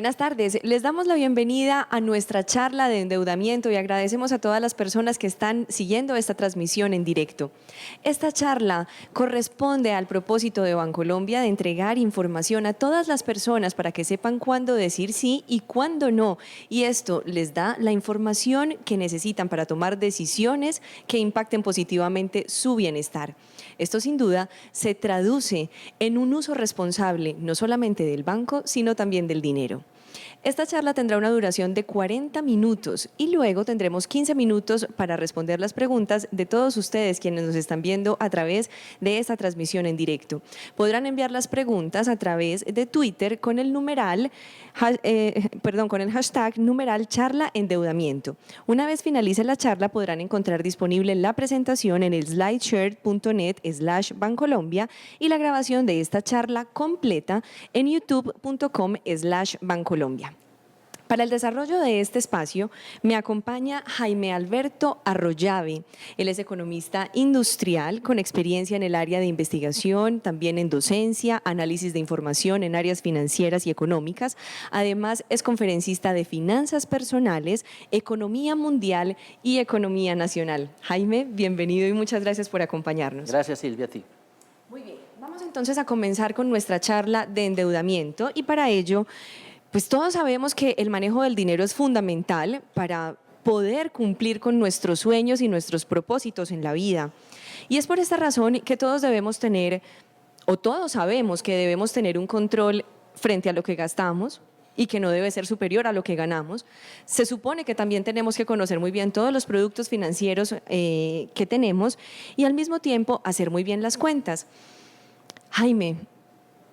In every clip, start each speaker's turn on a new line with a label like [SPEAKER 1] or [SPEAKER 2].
[SPEAKER 1] Buenas tardes, les damos la bienvenida a nuestra charla de endeudamiento y agradecemos a todas las personas que están siguiendo esta transmisión en directo. Esta charla corresponde al propósito de Bancolombia de entregar información a todas las personas para que sepan cuándo decir sí y cuándo no, y esto les da la información que necesitan para tomar decisiones que impacten positivamente su bienestar. Esto sin duda se traduce en un uso responsable no solamente del banco, sino también del dinero. Esta charla tendrá una duración de 40 minutos y luego tendremos 15 minutos para responder las preguntas de todos ustedes quienes nos están viendo a través de esta transmisión en directo. Podrán enviar las preguntas a través de Twitter con el con el hashtag numeral charla endeudamiento. Una vez finalice la charla podrán encontrar disponible la presentación en el slideshare.net/Bancolombia y la grabación de esta charla completa en youtube.com/Bancolombia. Para el desarrollo de este espacio me acompaña Jaime Alberto Arroyave. Él es economista industrial con experiencia en el área de investigación, también en docencia, análisis de información en áreas financieras y económicas. Además, es conferencista de finanzas personales, economía mundial y economía nacional. Jaime, bienvenido y muchas gracias por acompañarnos.
[SPEAKER 2] Gracias, Silvia, a ti.
[SPEAKER 1] Muy bien, vamos entonces a comenzar con nuestra charla de endeudamiento y para ello, pues todos sabemos que el manejo del dinero es fundamental para poder cumplir con nuestros sueños y nuestros propósitos en la vida. Y es por esta razón que todos debemos tener, o todos sabemos que debemos tener un control frente a lo que gastamos y que no debe ser superior a lo que ganamos. Se supone que también tenemos que conocer muy bien todos los productos financieros que tenemos y al mismo tiempo hacer muy bien las cuentas. Jaime,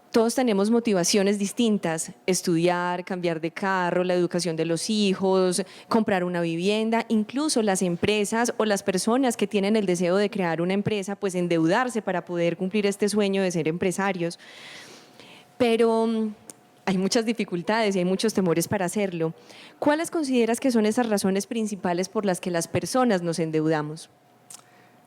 [SPEAKER 1] todos tenemos motivaciones distintas, estudiar, cambiar de carro, la educación de los hijos, comprar una vivienda, incluso las empresas o las personas que tienen el deseo de crear una empresa, pues endeudarse para poder cumplir este sueño de ser empresarios. Pero hay muchas dificultades y hay muchos temores para hacerlo. ¿Cuáles consideras que son esas razones principales por las que las personas nos endeudamos?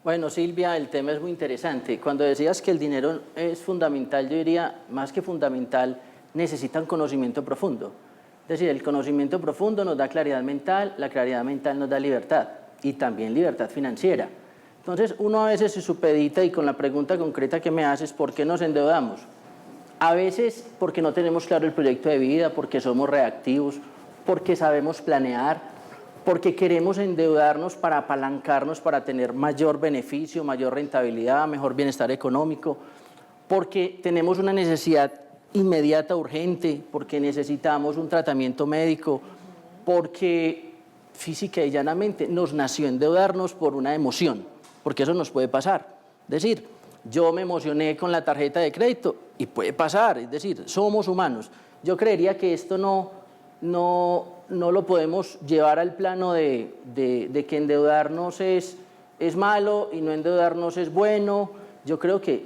[SPEAKER 2] Bueno, Silvia, el tema es muy interesante. Cuando decías que el dinero es fundamental, yo diría, más que fundamental, necesita un conocimiento profundo. Es decir, el conocimiento profundo nos da claridad mental, la claridad mental nos da libertad y también libertad financiera. Entonces, uno a veces se supedita y con la pregunta concreta que me haces, ¿por qué nos endeudamos? A veces porque no tenemos claro el proyecto de vida, porque somos reactivos, porque sabemos planear, porque queremos endeudarnos para apalancarnos, para tener mayor beneficio, mayor rentabilidad, mejor bienestar económico, porque tenemos una necesidad inmediata, urgente, porque necesitamos un tratamiento médico, porque física y llanamente nos nació endeudarnos por una emoción, porque eso nos puede pasar. Es decir, yo me emocioné con la tarjeta de crédito y puede pasar, es decir, somos humanos. Yo creería que esto no lo podemos llevar al plano de que endeudarnos es malo y no endeudarnos es bueno. Yo creo que,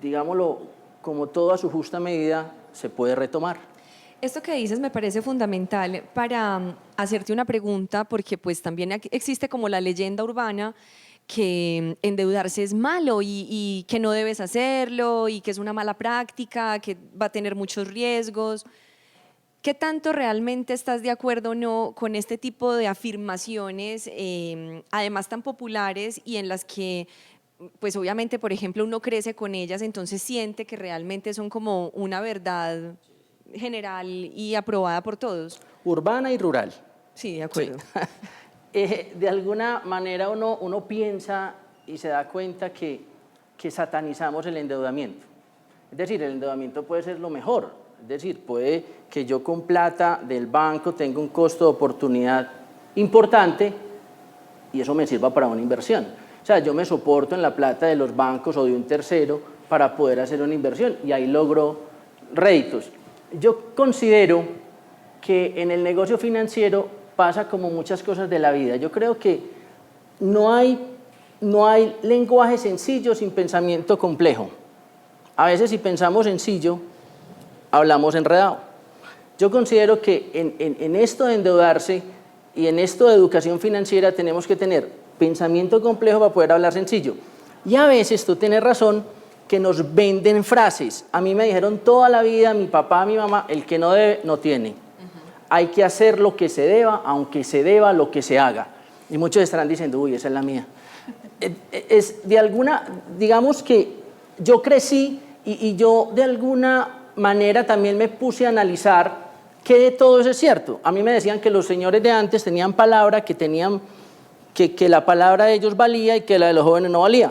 [SPEAKER 2] digámoslo, como todo a su justa medida, se puede retomar.
[SPEAKER 1] Esto que dices me parece fundamental para hacerte una pregunta, porque pues también existe como la leyenda urbana que endeudarse es malo y que no debes hacerlo y que es una mala práctica, que va a tener muchos riesgos. ¿Qué tanto realmente estás de acuerdo o no con este tipo de afirmaciones, además tan populares y en las que, pues obviamente, por ejemplo, uno crece con ellas, entonces siente que realmente son como una verdad general y aprobada por todos?
[SPEAKER 2] Urbana y rural.
[SPEAKER 1] Sí, de acuerdo.
[SPEAKER 2] Sí. De alguna manera uno piensa y se da cuenta que satanizamos el endeudamiento. Es decir, el endeudamiento puede ser lo mejor. Es decir, puede que yo con plata del banco tenga un costo de oportunidad importante y eso me sirva para una inversión. O sea, yo me soporto en la plata de los bancos o de un tercero para poder hacer una inversión y ahí logro réditos. Yo considero que en el negocio financiero pasa como muchas cosas de la vida. Yo creo que no hay lenguaje sencillo sin pensamiento complejo. A veces si pensamos sencillo, hablamos enredado. Yo considero que en esto de endeudarse y en esto de educación financiera tenemos que tener pensamiento complejo para poder hablar sencillo. Y a veces tú tienes razón que nos venden frases. A mí me dijeron toda la vida, mi papá, mi mamá, el que no debe, no tiene. hay que hacer lo que se deba, aunque se deba lo que se haga. Y muchos estarán diciendo, uy, esa es la mía. Es de alguna, digamos que yo crecí y yo de alguna manera también me puse a analizar que de todo eso es cierto. A mí me decían que los señores de antes tenían palabra, que la palabra de ellos valía y que la de los jóvenes no valía.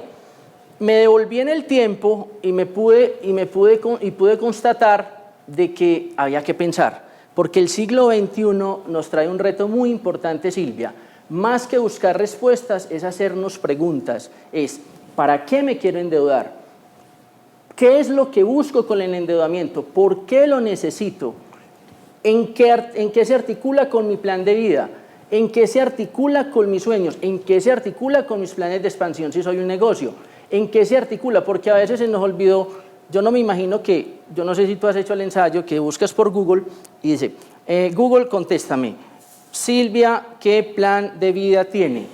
[SPEAKER 2] Me devolví en el tiempo y pude constatar de que había que pensar, porque el siglo XXI nos trae un reto muy importante, Silvia. Más que buscar respuestas es hacernos preguntas, es ¿para qué me quiero endeudar? ¿Qué es lo que busco con el endeudamiento? ¿Por qué lo necesito? ¿En qué se articula con mi plan de vida? ¿En qué se articula con mis sueños? ¿En qué se articula con mis planes de expansión si soy un negocio? ¿En qué se articula? Porque a veces se nos olvidó, yo no me imagino que, yo no sé si tú has hecho el ensayo, que buscas por Google y dice, Google, contéstame, Silvia, ¿qué plan de vida tiene?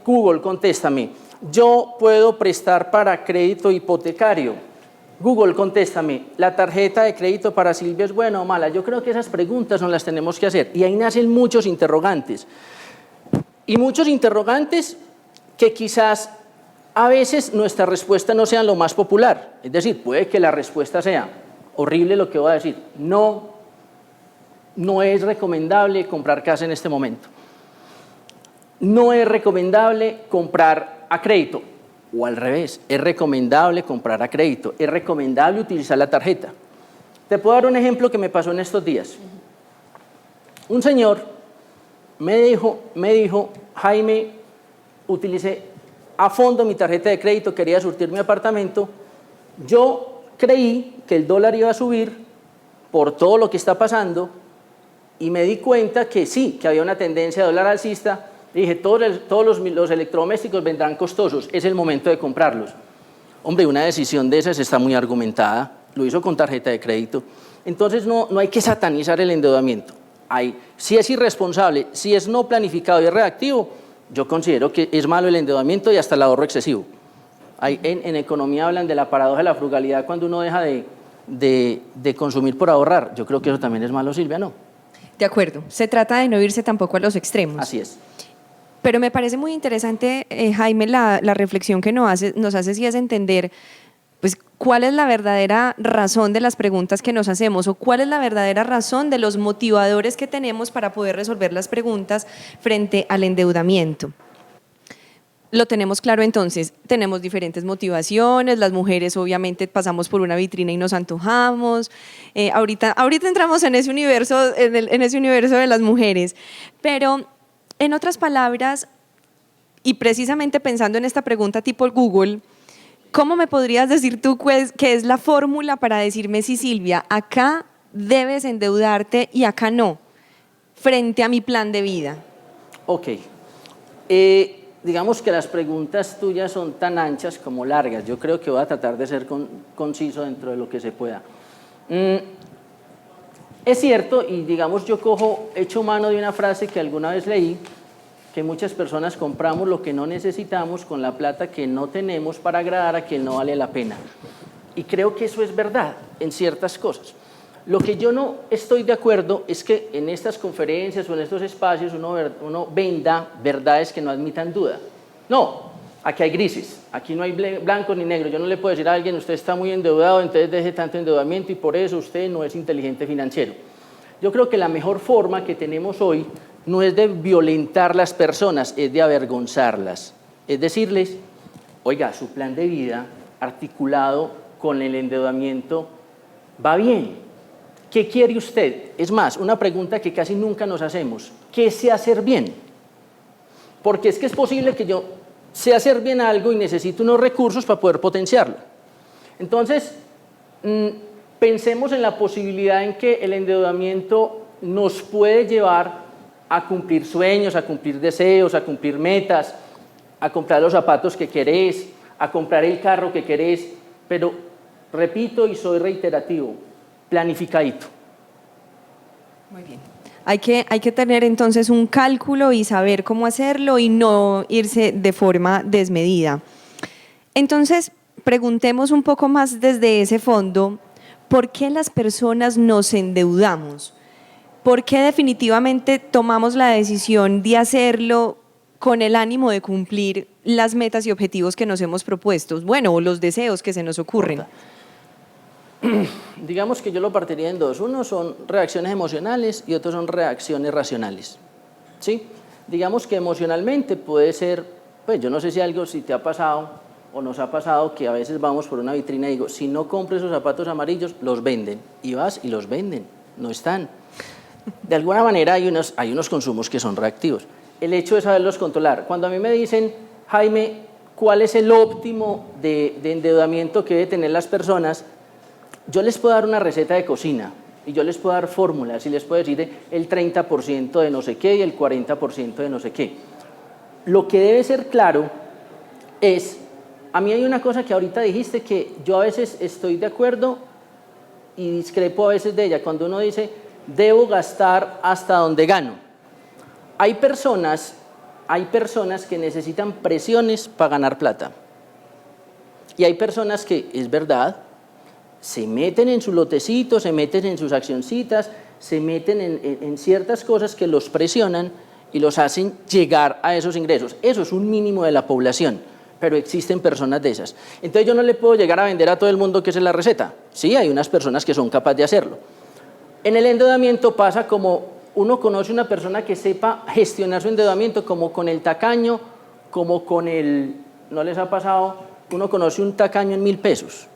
[SPEAKER 2] Google, contéstame, yo puedo prestar para crédito hipotecario. Google, contéstame, ¿la tarjeta de crédito para Silvia es buena o mala? Yo creo que esas preguntas nos las tenemos que hacer y ahí nacen muchos interrogantes. Y muchos interrogantes que quizás a veces nuestra respuesta no sea lo más popular. Es decir, puede que la respuesta sea horrible lo que voy a decir. No es recomendable comprar casa en este momento. No es recomendable comprar a crédito. O al revés, es recomendable comprar a crédito, es recomendable utilizar la tarjeta. Te puedo dar un ejemplo que me pasó en estos días. Un señor me dijo, Jaime, utilicé a fondo mi tarjeta de crédito, quería surtir mi apartamento. Yo creí que el dólar iba a subir por todo lo que está pasando y me di cuenta que sí, que había una tendencia de dólar alcista. Dije, todos los electrodomésticos vendrán costosos, es el momento de comprarlos. Hombre, una decisión de esas está muy argumentada, lo hizo con tarjeta de crédito. Entonces no hay que satanizar el endeudamiento. Si es irresponsable, si es no planificado y es reactivo, yo considero que es malo el endeudamiento y hasta el ahorro excesivo. En economía hablan de la paradoja de la frugalidad cuando uno deja de consumir por ahorrar. Yo creo que eso también es malo, Silvia, ¿no?
[SPEAKER 1] De acuerdo, se trata de no irse tampoco a los extremos.
[SPEAKER 2] Así es.
[SPEAKER 1] Pero me parece muy interesante, Jaime, la reflexión que nos hace y es entender pues, cuál es la verdadera razón de las preguntas que nos hacemos o cuál es la verdadera razón de los motivadores que tenemos para poder resolver las preguntas frente al endeudamiento. Lo tenemos claro entonces, tenemos diferentes motivaciones, las mujeres obviamente pasamos por una vitrina y nos antojamos, ahorita entramos en ese universo, en ese universo de las mujeres, pero en otras palabras, y precisamente pensando en esta pregunta tipo Google, ¿cómo me podrías decir tú qué es la fórmula para decirme si Silvia, acá debes endeudarte y acá no, frente a mi plan de vida?
[SPEAKER 2] Ok. Digamos que las preguntas tuyas son tan anchas como largas. Yo creo que voy a tratar de ser conciso dentro de lo que se pueda. Es cierto, y digamos yo echo mano de una frase que alguna vez leí, que muchas personas compramos lo que no necesitamos con la plata que no tenemos para agradar a quien no vale la pena. Y creo que eso es verdad en ciertas cosas. Lo que yo no estoy de acuerdo es que en estas conferencias o en estos espacios uno venda verdades que no admitan duda. No, aquí hay grises, aquí no hay blanco ni negro. Yo no le puedo decir a alguien, usted está muy endeudado, entonces deje tanto endeudamiento y por eso usted no es inteligente financiero. Yo creo que la mejor forma que tenemos hoy no es de violentar las personas, es de avergonzarlas. Es decirles, oiga, su plan de vida articulado con el endeudamiento va bien. ¿Qué quiere usted? Es más, una pregunta que casi nunca nos hacemos. ¿Qué sé hacer bien? Porque es que es posible que yo sé hacer bien algo y necesito unos recursos para poder potenciarlo. Entonces, pensemos en la posibilidad en que el endeudamiento nos puede llevar a cumplir sueños, a cumplir deseos, a cumplir metas, a comprar los zapatos que querés, a comprar el carro que querés, pero repito y soy reiterativo, planificadito.
[SPEAKER 1] Muy bien. Hay que tener entonces un cálculo y saber cómo hacerlo y no irse de forma desmedida. Entonces, preguntemos un poco más desde ese fondo, ¿por qué las personas nos endeudamos? ¿por qué definitivamente tomamos la decisión de hacerlo con el ánimo de cumplir las metas y objetivos que nos hemos propuesto? Bueno, o los deseos que se nos ocurren.
[SPEAKER 2] Digamos que yo lo partiría en dos. Uno son reacciones emocionales y otros son reacciones racionales. ¿Sí? Digamos que emocionalmente puede ser, pues yo no sé si te ha pasado o nos ha pasado que a veces vamos por una vitrina y digo, si no compro esos zapatos amarillos, los venden. Y vas y los venden, no están. De alguna manera hay unos consumos que son reactivos. El hecho de saberlos controlar. Cuando a mí me dicen, Jaime, ¿cuál es el óptimo de endeudamiento que deben tener las personas? Yo les puedo dar una receta de cocina y yo les puedo dar fórmulas y les puedo decir el 30% de no sé qué y el 40% de no sé qué. Lo que debe ser claro es, a mí hay una cosa que ahorita dijiste que yo a veces estoy de acuerdo y discrepo a veces de ella, cuando uno dice, debo gastar hasta donde gano. Hay personas que necesitan presiones para ganar plata. Y hay personas que, es verdad, se meten en su lotecito, se meten en sus accioncitas, se meten en ciertas cosas que los presionan y los hacen llegar a esos ingresos. Eso es un mínimo de la población, pero existen personas de esas. Entonces yo no le puedo llegar a vender a todo el mundo que esa es la receta. Sí, hay unas personas que son capaces de hacerlo. En el endeudamiento pasa como uno conoce una persona que sepa gestionar su endeudamiento, como con el tacaño, como con el, ¿no les ha pasado? Uno conoce un tacaño en 1.000 pesos.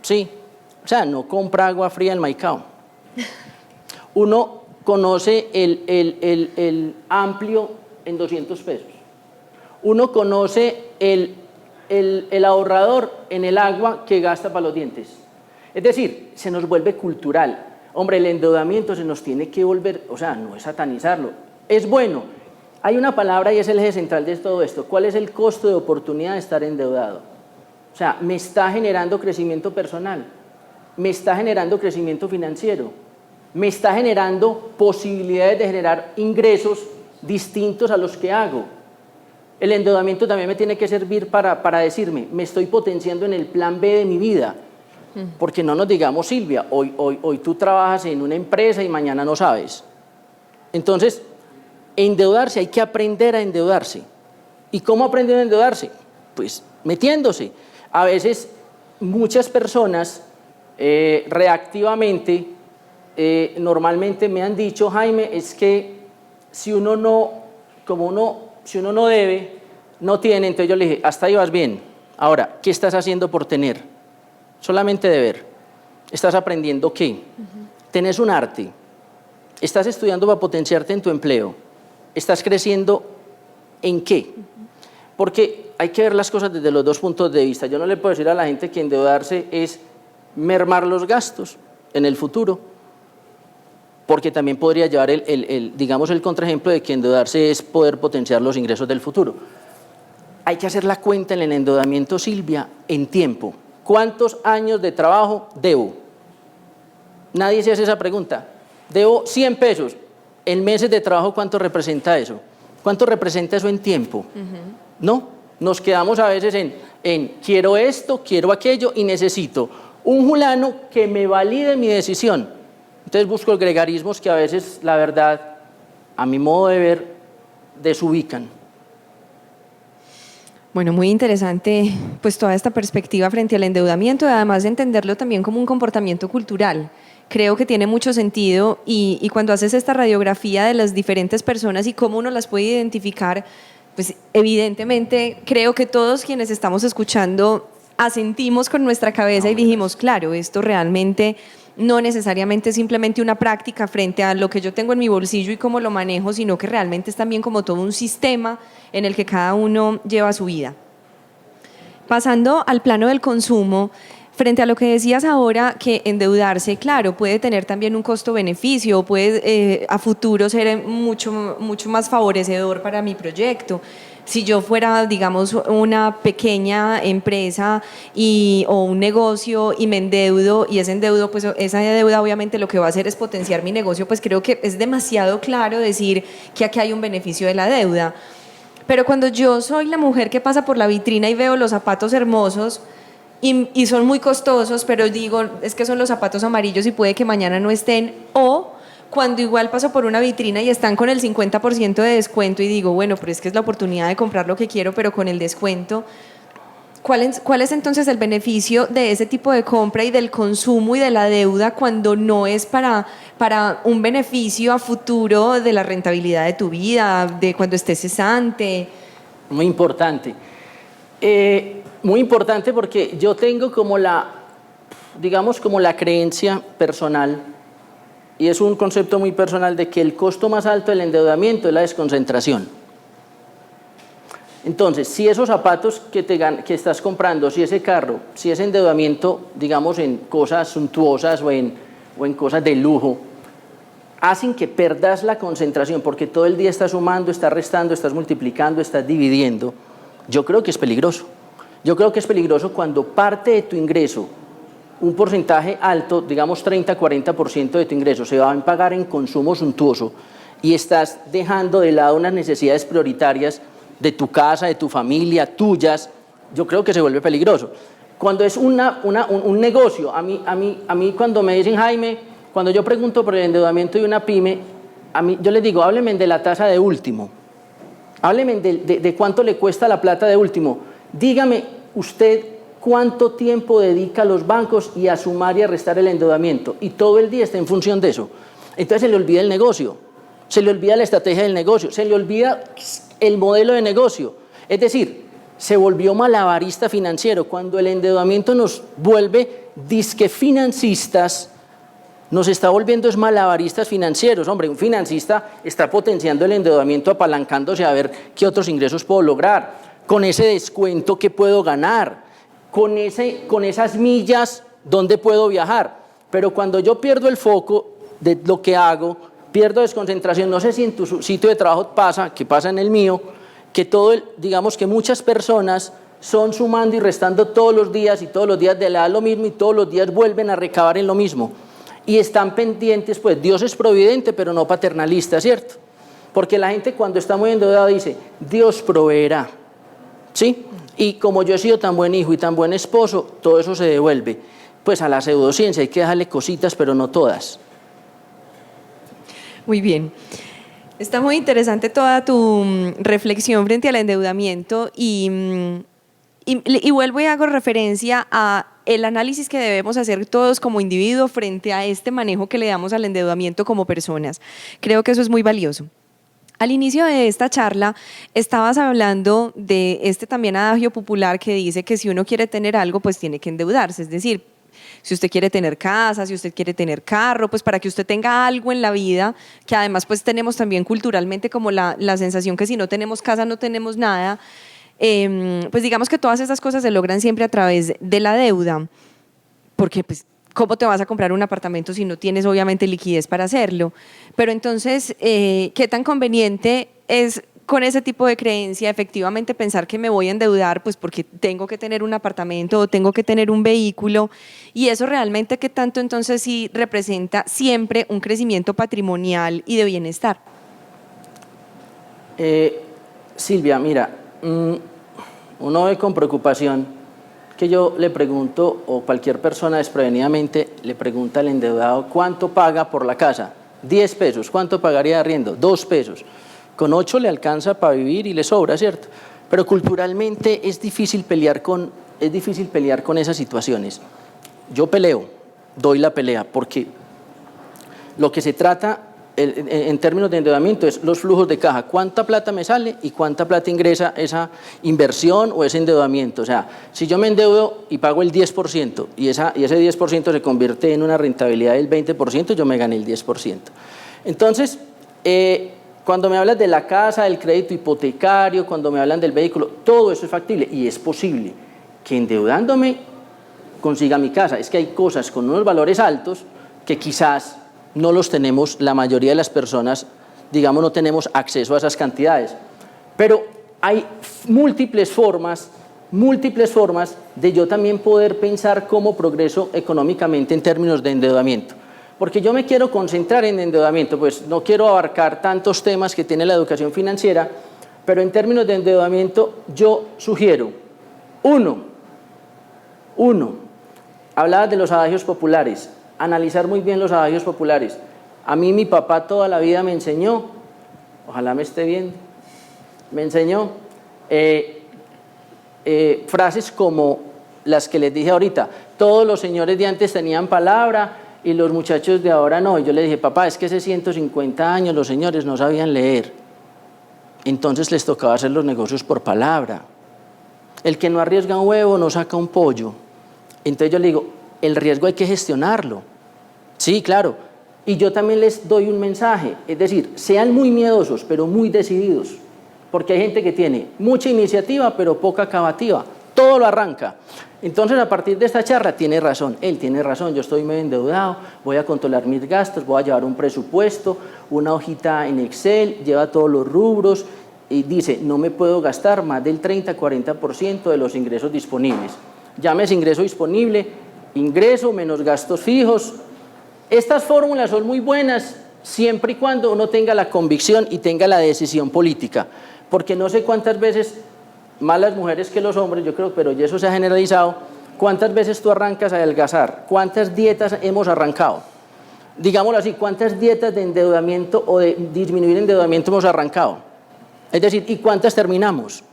[SPEAKER 2] Sí, o sea, no compra agua fría en Maicao. Uno conoce el amplio en 200 pesos. Uno conoce el ahorrador en el agua que gasta para los dientes. Es decir, se nos vuelve cultural. Hombre, el endeudamiento se nos tiene que volver, o sea, no es satanizarlo. Es bueno. Hay una palabra y es el eje central de todo esto. ¿Cuál es el costo de oportunidad de estar endeudado? O sea, me está generando crecimiento personal, me está generando crecimiento financiero, me está generando posibilidades de generar ingresos distintos a los que hago. El endeudamiento también me tiene que servir para decirme, me estoy potenciando en el plan B de mi vida. Porque no nos digamos, Silvia, hoy tú trabajas en una empresa y mañana no sabes. Entonces, endeudarse, hay que aprender a endeudarse. ¿Y cómo aprender a endeudarse? Pues metiéndose. A veces muchas personas reactivamente, normalmente me han dicho, Jaime, es que si uno no debe, no tiene. Entonces yo le dije, hasta ahí vas bien. Ahora, ¿qué estás haciendo por tener? Solamente deber. ¿Estás aprendiendo qué? ¿Tenés un arte? ¿Estás estudiando para potenciarte en tu empleo? ¿Estás creciendo en qué? Porque hay que ver las cosas desde los dos puntos de vista. Yo no le puedo decir a la gente que endeudarse es mermar los gastos en el futuro, porque también podría llevar digamos, el contraejemplo de que endeudarse es poder potenciar los ingresos del futuro. Hay que hacer la cuenta en el endeudamiento, Silvia, en tiempo. ¿Cuántos años de trabajo debo? Nadie se hace esa pregunta. Debo 100 pesos. En meses de trabajo, ¿cuánto representa eso? ¿Cuánto representa eso en tiempo? No, nos quedamos a veces en quiero esto, quiero aquello y necesito un fulano que me valide mi decisión. Entonces busco gregarismos que a veces, la verdad, a mi modo de ver, desubican.
[SPEAKER 1] Bueno, muy interesante pues toda esta perspectiva frente al endeudamiento y además de entenderlo también como un comportamiento cultural. Creo que tiene mucho sentido y cuando haces esta radiografía de las diferentes personas y cómo uno las puede identificar, pues evidentemente creo que todos quienes estamos escuchando asentimos con nuestra cabeza y dijimos, claro, esto realmente no necesariamente es simplemente una práctica frente a lo que yo tengo en mi bolsillo y cómo lo manejo, sino que realmente es también como todo un sistema en el que cada uno lleva su vida. Pasando al plano del consumo, frente a lo que decías ahora, que endeudarse, claro, puede tener también un costo-beneficio, puede a futuro ser mucho más favorecedor para mi proyecto. Si yo fuera, digamos, una pequeña empresa o un negocio y me endeudo y ese endeudo, pues esa deuda obviamente lo que va a hacer es potenciar mi negocio, pues creo que es demasiado claro decir que aquí hay un beneficio de la deuda. Pero cuando yo soy la mujer que pasa por la vitrina y veo los zapatos hermosos y son muy costosos, pero digo, es que son los zapatos amarillos y puede que mañana no estén, o cuando igual paso por una vitrina y están con el 50% de descuento y digo, bueno, pero es que es la oportunidad de comprar lo que quiero, pero con el descuento. ¿Cuál es entonces el beneficio de ese tipo de compra y del consumo y de la deuda cuando no es para un beneficio a futuro de la rentabilidad de tu vida, de cuando estés cesante?
[SPEAKER 2] Muy importante. Muy importante porque yo tengo como digamos como la creencia personal, y es un concepto muy personal, de que el costo más alto del endeudamiento es la desconcentración. Entonces, si esos zapatos que estás comprando, si ese carro, si ese endeudamiento, digamos, en cosas suntuosas o en cosas de lujo, hacen que perdas la concentración, porque todo el día estás sumando, estás restando, estás multiplicando, estás dividiendo, yo creo que es peligroso. Yo creo que es peligroso cuando parte de tu ingreso, un porcentaje alto, digamos 30-40% de tu ingreso, se va a pagar en consumo suntuoso y estás dejando de lado unas necesidades prioritarias de tu casa, de tu familia, tuyas. Yo creo que se vuelve peligroso. Cuando es un negocio, a mí cuando me dicen, Jaime, cuando yo pregunto por el endeudamiento de una pyme, yo les digo, háblenme de la tasa de último, háblenme de cuánto le cuesta la plata de último, dígame usted cuánto tiempo dedica a los bancos y a sumar y a restar el endeudamiento, y todo el día está en función de eso. Entonces se le olvida el negocio, se le olvida la estrategia del negocio, se le olvida el modelo de negocio. Es decir, se volvió malabarista financiero. Cuando el endeudamiento nos vuelve disque financistas, nos está volviendo es malabaristas financieros. Hombre, un financista está potenciando el endeudamiento, apalancándose a ver qué otros ingresos puedo lograr, con ese descuento que puedo ganar, con esas millas donde puedo viajar. Pero cuando yo pierdo el foco de lo que hago, pierdo desconcentración, no sé si en tu sitio de trabajo pasa, que pasa en el mío, que digamos que muchas personas son sumando y restando todos los días, y todos los días le da lo mismo, y todos los días vuelven a recabar en lo mismo. Y están pendientes, pues Dios es providente, pero no paternalista, ¿cierto? Porque la gente cuando está muy endeudada dice, Dios proveerá, ¿sí? Y como yo he sido tan buen hijo y tan buen esposo, todo eso se devuelve. Pues a la pseudociencia hay que dejarle cositas, pero no todas.
[SPEAKER 1] Muy bien. Está muy interesante toda tu reflexión frente al endeudamiento y vuelvo y hago referencia a el análisis que debemos hacer todos como individuos frente a este manejo que le damos al endeudamiento como personas. Creo que eso es muy valioso. Al inicio de esta charla estabas hablando de este también adagio popular que dice que si uno quiere tener algo, pues tiene que endeudarse, es decir, si usted quiere tener casa, si usted quiere tener carro, pues para que usted tenga algo en la vida, que además pues tenemos también culturalmente como la sensación que si no tenemos casa no tenemos nada, pues digamos que todas estas cosas se logran siempre a través de la deuda, porque pues ¿cómo te vas a comprar un apartamento si no tienes obviamente liquidez para hacerlo? Pero entonces, ¿qué tan conveniente es con ese tipo de creencia efectivamente pensar que me voy a endeudar pues porque tengo que tener un apartamento o tengo que tener un vehículo? Y eso realmente qué tanto entonces sí representa siempre un crecimiento patrimonial y de bienestar.
[SPEAKER 2] Silvia, mira, uno ve con preocupación que yo le pregunto, o cualquier persona desprevenidamente le pregunta al endeudado, ¿cuánto paga por la casa? 10 pesos. ¿Cuánto pagaría de arriendo? 2 pesos. Con 8 le alcanza para vivir y le sobra, ¿cierto? Pero culturalmente es difícil pelear con esas situaciones. Yo peleo, doy la pelea, porque lo que se trata en términos de endeudamiento es los flujos de caja, cuánta plata me sale y cuánta plata ingresa esa inversión o ese endeudamiento. O sea, si yo me endeudo y pago el 10% y ese 10% se convierte en una rentabilidad del 20%, yo me gané el 10%. Entonces, cuando me hablas de la casa, del crédito hipotecario, cuando me hablan del vehículo, todo eso es factible y es posible que endeudándome consiga mi casa. Es que hay cosas con unos valores altos que quizás no los tenemos, la mayoría de las personas, digamos, no tenemos acceso a esas cantidades. Pero hay múltiples formas de yo también poder pensar cómo progreso económicamente en términos de endeudamiento. Porque yo me quiero concentrar en endeudamiento, pues no quiero abarcar tantos temas que tiene la educación financiera, pero en términos de endeudamiento yo sugiero, uno, hablabas de los adagios populares, analizar muy bien los adagios populares. A mí mi papá toda la vida me enseñó, ojalá me esté viendo, me enseñó frases como las que les dije ahorita. Todos los señores de antes tenían palabra y los muchachos de ahora no. Y yo le dije, papá, es que hace 150 años los señores no sabían leer. Entonces les tocaba hacer los negocios por palabra. El que no arriesga un huevo no saca un pollo. Entonces yo le digo, el riesgo hay que gestionarlo. Sí, claro. Y yo también les doy un mensaje, es decir, sean muy miedosos, pero muy decididos. Porque hay gente que tiene mucha iniciativa, pero poca acabativa. Todo lo arranca. Entonces, a partir de esta charla, tiene razón. Él tiene razón, yo estoy medio endeudado, voy a controlar mis gastos, voy a llevar un presupuesto, una hojita en Excel, lleva todos los rubros y dice, no me puedo gastar más del 30-40% de los ingresos disponibles. Llámese ingreso disponible, ingreso menos gastos fijos. Estas fórmulas son muy buenas siempre y cuando uno tenga la convicción y tenga la decisión política. Porque no sé cuántas veces, más las mujeres que los hombres, yo creo, pero ya eso se ha generalizado, cuántas veces tú arrancas a adelgazar, cuántas dietas hemos arrancado, digámoslo así, cuántas dietas de endeudamiento o de disminuir endeudamiento hemos arrancado, es decir, y cuántas terminamos.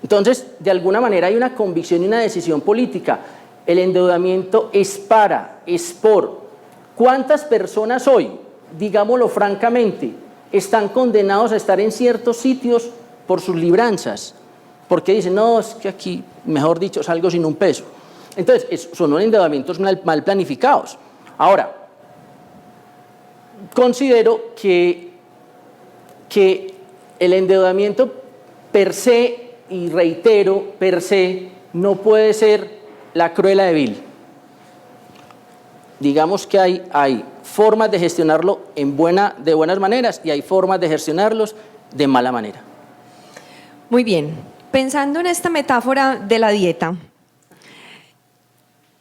[SPEAKER 2] Entonces, de alguna manera hay una convicción y una decisión política. El endeudamiento es por. ¿Cuántas personas hoy, digámoslo francamente, están condenados a estar en ciertos sitios por sus libranzas? Porque dicen, no, es que aquí, mejor dicho, salgo sin un peso. Entonces, son unos endeudamientos mal planificados. Ahora, considero que el endeudamiento per se, y reitero, per se, no puede ser la cruela de vil. Digamos que hay formas de gestionarlo de buenas maneras y hay formas de gestionarlos de mala manera.
[SPEAKER 1] Muy bien, pensando en esta metáfora de la dieta,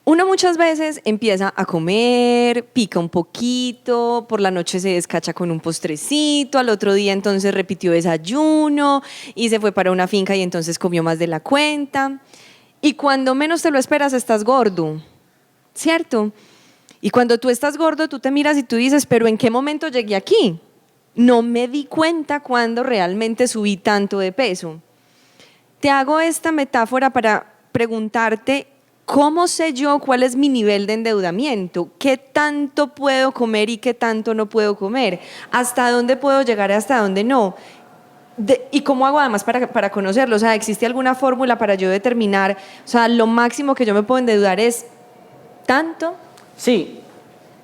[SPEAKER 1] uno muchas veces empieza a comer, pica un poquito, por la noche se descacha con un postrecito, al otro día entonces repitió desayuno y se fue para una finca y entonces comió más de la cuenta. Y cuando menos te lo esperas estás gordo, ¿cierto? Y cuando tú estás gordo, tú te miras y tú dices, pero ¿en qué momento llegué aquí? No me di cuenta cuando realmente subí tanto de peso. Te hago esta metáfora para preguntarte, ¿cómo sé yo cuál es mi nivel de endeudamiento? ¿Qué tanto puedo comer y qué tanto no puedo comer? ¿Hasta dónde puedo llegar y hasta dónde no? ¿Y cómo hago además para conocerlo? O sea, ¿existe alguna fórmula para yo determinar, o sea, lo máximo que yo me puedo endeudar es tanto?
[SPEAKER 2] Sí,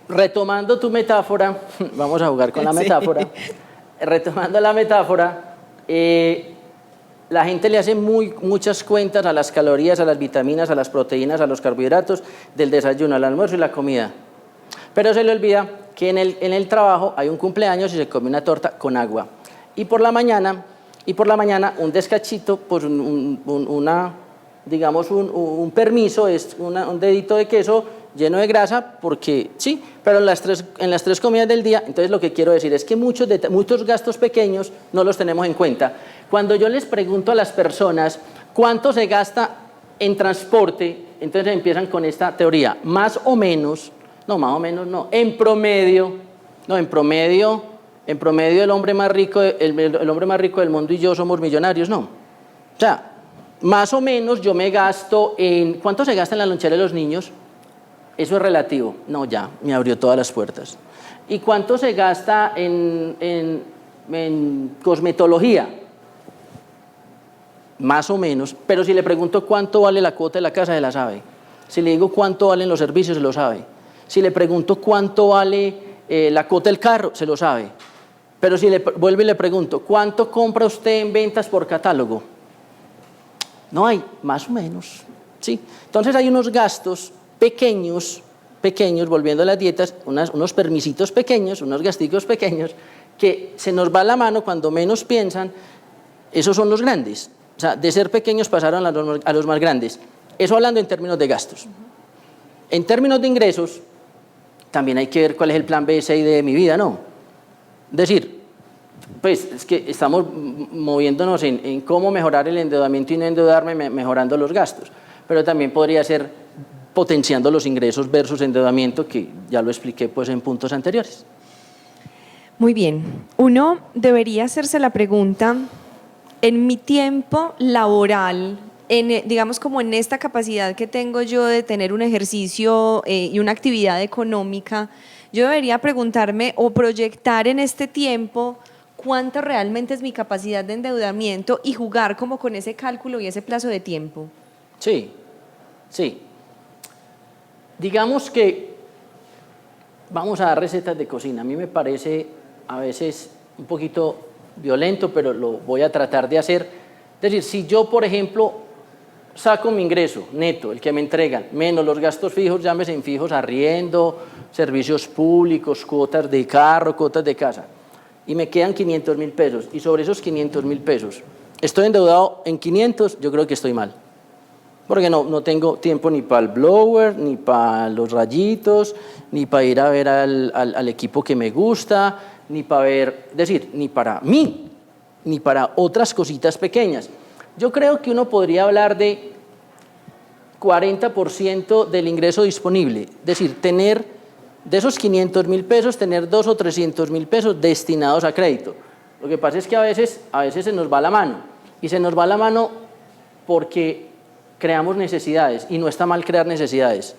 [SPEAKER 2] retomando tu metáfora, vamos a jugar con la metáfora, sí. Retomando la metáfora, la gente le hace muchas cuentas a las calorías, a las vitaminas, a las proteínas, a los carbohidratos del desayuno, al almuerzo y la comida. Pero se le olvida que en el trabajo hay un cumpleaños y se come una torta con agua. Y por la mañana un descachito, pues digamos un permiso, es un dedito de queso lleno de grasa, porque sí, pero en las tres comidas del día. Entonces lo que quiero decir es que muchos gastos pequeños no los tenemos en cuenta. Cuando yo les pregunto a las personas cuánto se gasta en transporte, entonces empiezan con esta teoría, más o menos, en promedio el hombre más rico del mundo y yo somos millonarios, no. O sea, más o menos yo me gasto en, ¿cuánto se gasta en la lonchera de los niños? Eso es relativo. No, ya, me abrió todas las puertas. ¿Y cuánto se gasta en cosmetología? Más o menos. Pero si le pregunto cuánto vale la cuota de la casa, se la sabe. Si le digo cuánto valen los servicios, se lo sabe. Si le pregunto cuánto vale la cuota del carro, se lo sabe. Pero si vuelvo y le pregunto, ¿cuánto compra usted en ventas por catálogo? No hay, más o menos. ¿Sí? Entonces hay unos gastos pequeños, volviendo a las dietas, unos permisitos pequeños, unos gasticos pequeños, que se nos va la mano cuando menos piensan, esos son los grandes. O sea, de ser pequeños pasaron a los más grandes. Eso hablando en términos de gastos. En términos de ingresos, también hay que ver cuál es el plan B, C y D de mi vida, ¿no? Es decir, pues es que estamos moviéndonos en cómo mejorar el endeudamiento y no endeudarme mejorando los gastos, pero también podría ser potenciando los ingresos versus endeudamiento, que ya lo expliqué pues en puntos anteriores.
[SPEAKER 1] Muy bien. Uno debería hacerse la pregunta, en mi tiempo laboral, digamos como en esta capacidad que tengo yo de tener un ejercicio y una actividad económica, yo debería preguntarme o proyectar en este tiempo cuánto realmente es mi capacidad de endeudamiento y jugar como con ese cálculo y ese plazo de tiempo.
[SPEAKER 2] Sí, sí. Digamos que vamos a dar recetas de cocina. A mí me parece a veces un poquito violento, pero lo voy a tratar de hacer. Es decir, si yo, por ejemplo, saco mi ingreso neto, el que me entregan, menos los gastos fijos, llámese en fijos, arriendo, servicios públicos, cuotas de carro, cuotas de casa, y me quedan 500.000 pesos, y sobre esos 500.000 pesos, estoy endeudado en 500, yo creo que estoy mal. Porque no tengo tiempo ni para el blower, ni para los rayitos, ni para ir a ver al equipo que me gusta, ni para ver, es decir, ni para mí, ni para otras cositas pequeñas. Yo creo que uno podría hablar de 40% del ingreso disponible, es decir, tener de esos 500.000 pesos, tener 200.000 o 300.000 pesos destinados a crédito. Lo que pasa es que a veces se nos va la mano, y se nos va la mano porque creamos necesidades, y no está mal crear necesidades.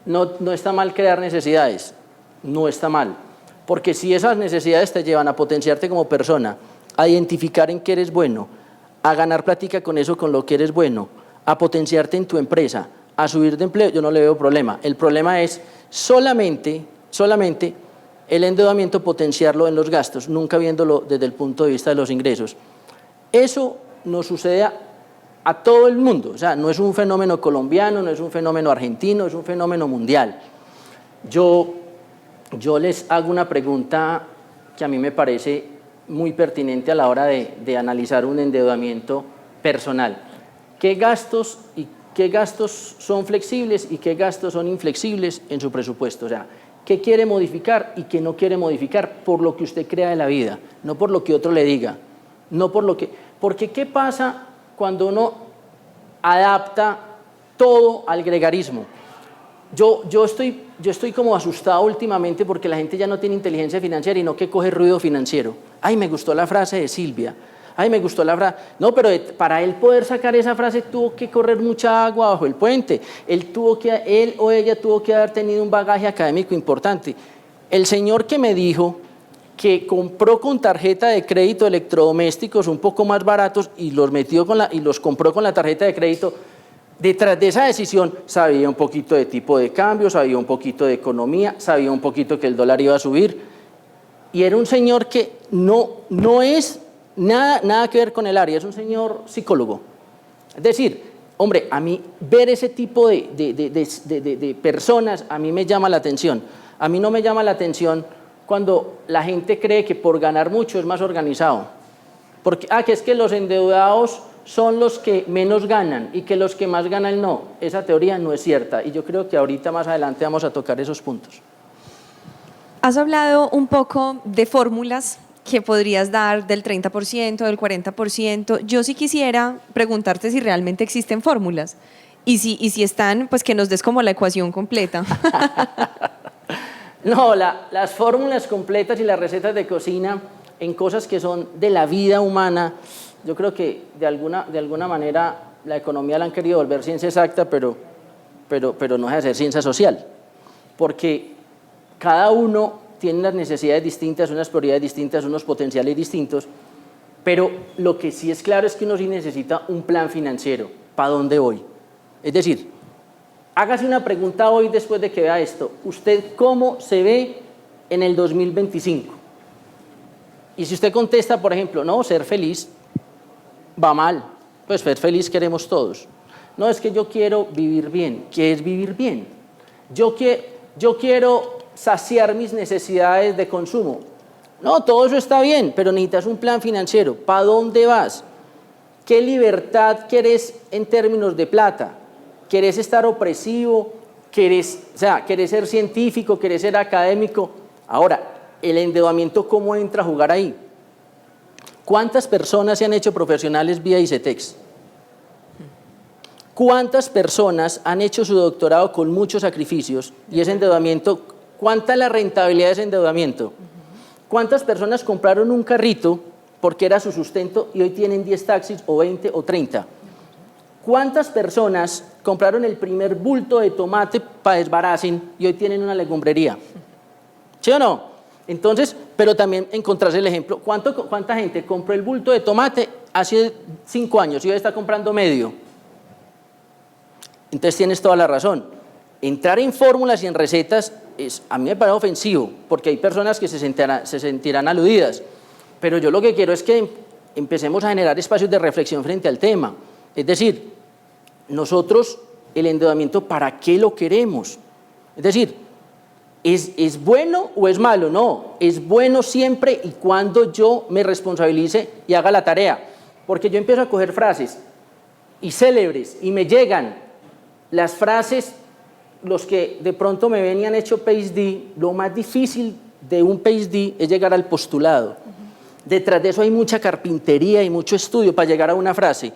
[SPEAKER 2] No está mal crear necesidades, no está mal. Porque si esas necesidades te llevan a potenciarte como persona, a identificar en qué eres bueno, a ganar plática con eso, con lo que eres bueno, a potenciarte en tu empresa, a subir de empleo, yo no le veo problema. El problema es solamente el endeudamiento, potenciarlo en los gastos, nunca viéndolo desde el punto de vista de los ingresos. Eso nos sucede a todo el mundo, o sea, no es un fenómeno colombiano, no es un fenómeno argentino, es un fenómeno mundial. Yo les hago una pregunta que a mí me parece muy pertinente a la hora de analizar un endeudamiento personal. ¿Qué gastos son flexibles y qué gastos son inflexibles en su presupuesto? O sea, ¿qué quiere modificar y qué no quiere modificar por lo que usted crea de la vida, no por lo que otro le diga, no por lo que... Porque ¿qué pasa cuando uno adapta todo al gregarismo? Yo estoy como asustado últimamente porque la gente ya no tiene inteligencia financiera y no que coge ruido financiero. Ay, me gustó la frase de Silvia. Ay, me gustó la frase. No, pero para él poder sacar esa frase tuvo que correr mucha agua bajo el puente. Él o ella tuvo que haber tenido un bagaje académico importante. El señor que me dijo que compró con tarjeta de crédito electrodomésticos un poco más baratos y los compró con la tarjeta de crédito, detrás de esa decisión sabía un poquito de tipo de cambio, sabía un poquito de economía, sabía un poquito que el dólar iba a subir, y era un señor que no es nada que ver con el área, es un señor psicólogo. Es decir, hombre, a mí ver ese tipo de personas a mí me llama la atención. A mí no me llama la atención cuando la gente cree que por ganar mucho es más organizado. Porque, que es que los endeudados son los que menos ganan y que los que más ganan no. Esa teoría no es cierta y yo creo que ahorita más adelante vamos a tocar esos puntos.
[SPEAKER 1] Has hablado un poco de fórmulas que podrías dar del 30%, del 40%. Yo sí quisiera preguntarte si realmente existen fórmulas y si están, pues que nos des como la ecuación completa.
[SPEAKER 2] No, las fórmulas completas y las recetas de cocina en cosas que son de la vida humana, yo creo que de alguna manera la economía la han querido volver ciencia exacta, pero no deja de ser ciencia social, porque cada uno tiene unas necesidades distintas, unas prioridades distintas, unos potenciales distintos, pero lo que sí es claro es que uno sí necesita un plan financiero. ¿Para dónde voy? Es decir, hágase una pregunta hoy después de que vea esto. ¿Usted cómo se ve en el 2025? Y si usted contesta, por ejemplo, no, ser feliz, va mal. Pues ser feliz queremos todos. No, es que yo quiero vivir bien. ¿Qué es vivir bien? Yo quiero saciar mis necesidades de consumo. No, todo eso está bien, pero necesitas un plan financiero. ¿Para dónde vas? ¿Qué libertad querés en términos de plata? ¿Querés estar opresivo? ¿Querés ser científico? ¿Querés ser académico? Ahora, el endeudamiento, ¿cómo entra a jugar ahí? ¿Cuántas personas se han hecho profesionales vía ICETEX? ¿Cuántas personas han hecho su doctorado con muchos sacrificios y ese endeudamiento? ¿Cuánta es la rentabilidad de ese endeudamiento? ¿Cuántas personas compraron un carrito porque era su sustento y hoy tienen 10 taxis o 20 o 30? ¿Cuántas personas compraron el primer bulto de tomate para desbaracen y hoy tienen una legumbrería? ¿Sí o no? Entonces, pero también encontrarse el ejemplo. ¿Cuánta gente compró el bulto de tomate hace 5 años y hoy está comprando medio? Entonces tienes toda la razón. Entrar en fórmulas y en recetas a mí me parece ofensivo, porque hay personas que se sentirán aludidas. Pero yo lo que quiero es que empecemos a generar espacios de reflexión frente al tema. Es decir, nosotros el endeudamiento, ¿para qué lo queremos? Es decir, ¿es bueno o es malo? No, es bueno siempre y cuando yo me responsabilice y haga la tarea. Porque yo empiezo a coger frases y célebres y me llegan las frases, los que de pronto me ven y han hecho PhD, lo más difícil de un PhD es llegar al postulado. Detrás de eso hay mucha carpintería y mucho estudio para llegar a una frase.